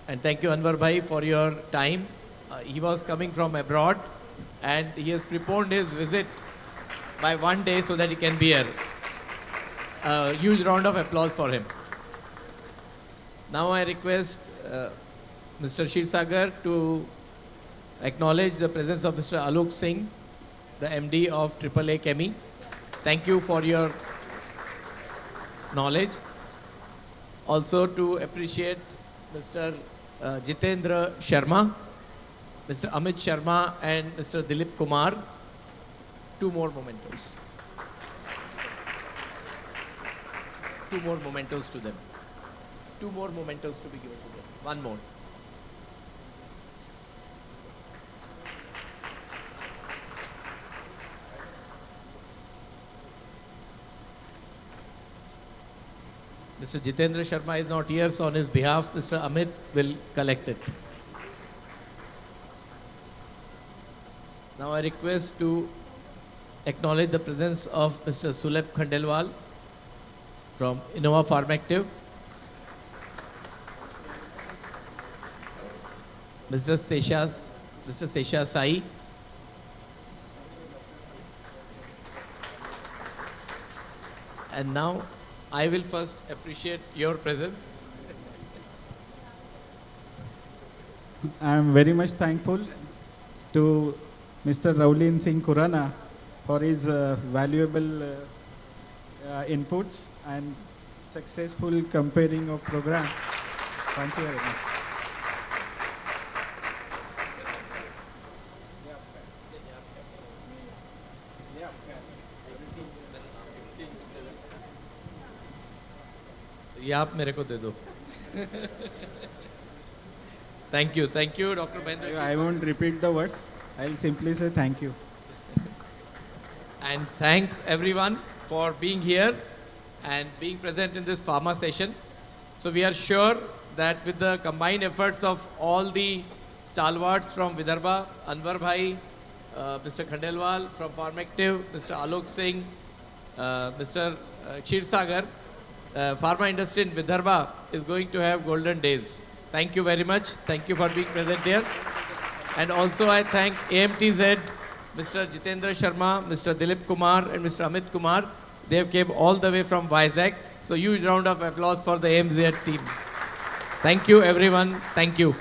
And thank you, Anwar Bhai, for your time. He was coming from abroad and he has preponed his visit by 1 day so that he can be here. A huge round of applause for him. Now I request Mr. Kshirsagar to acknowledge the presence of Mr. Alok Singh, the MD of AAA Chemi. Thank you for your knowledge. Also to appreciate Mr. Jitendra Sharma, Mr. Amit Sharma and Mr. Dilip Kumar. 2 more mementos. 2 more mementos to them. 2 more mementos to be given to them. 1 more. Mr. Jitendra Sharma is not here, so on his behalf, Mr. Amit will collect it. Now I request to acknowledge the presence of Mr. Sulabh Khandelwal from Innova Pharmactive, Mr. Sesha Sai, and now I will first appreciate your presence. I am very much thankful to Mr. Raulin Singh Kurana for his valuable inputs and successful comparing of program. Thank you very much. ये आप मेरे को दे दो. Thank you, Dr. Mahendra. I won't repeat the words. I'll simply say thank you. And thanks everyone for being here and being present in this pharma session. So we are sure that with the combined efforts of all the stalwarts from Vidarbha, Anwar Bhai, Mr. Khandelwal from Pharmactive, Mr. Alok Singh, Mr. Kshirsagar, pharma industry in Vidarbha is going to have golden days. Thank you very much. Thank you for being present here. And also I thank AMTZ, Mr. Jitendra Sharma, Mr. Dilip Kumar and Mr. Amit Kumar. They have came all the way from Vizag. So huge round of applause for the AMTZ team. Thank you everyone. Thank you.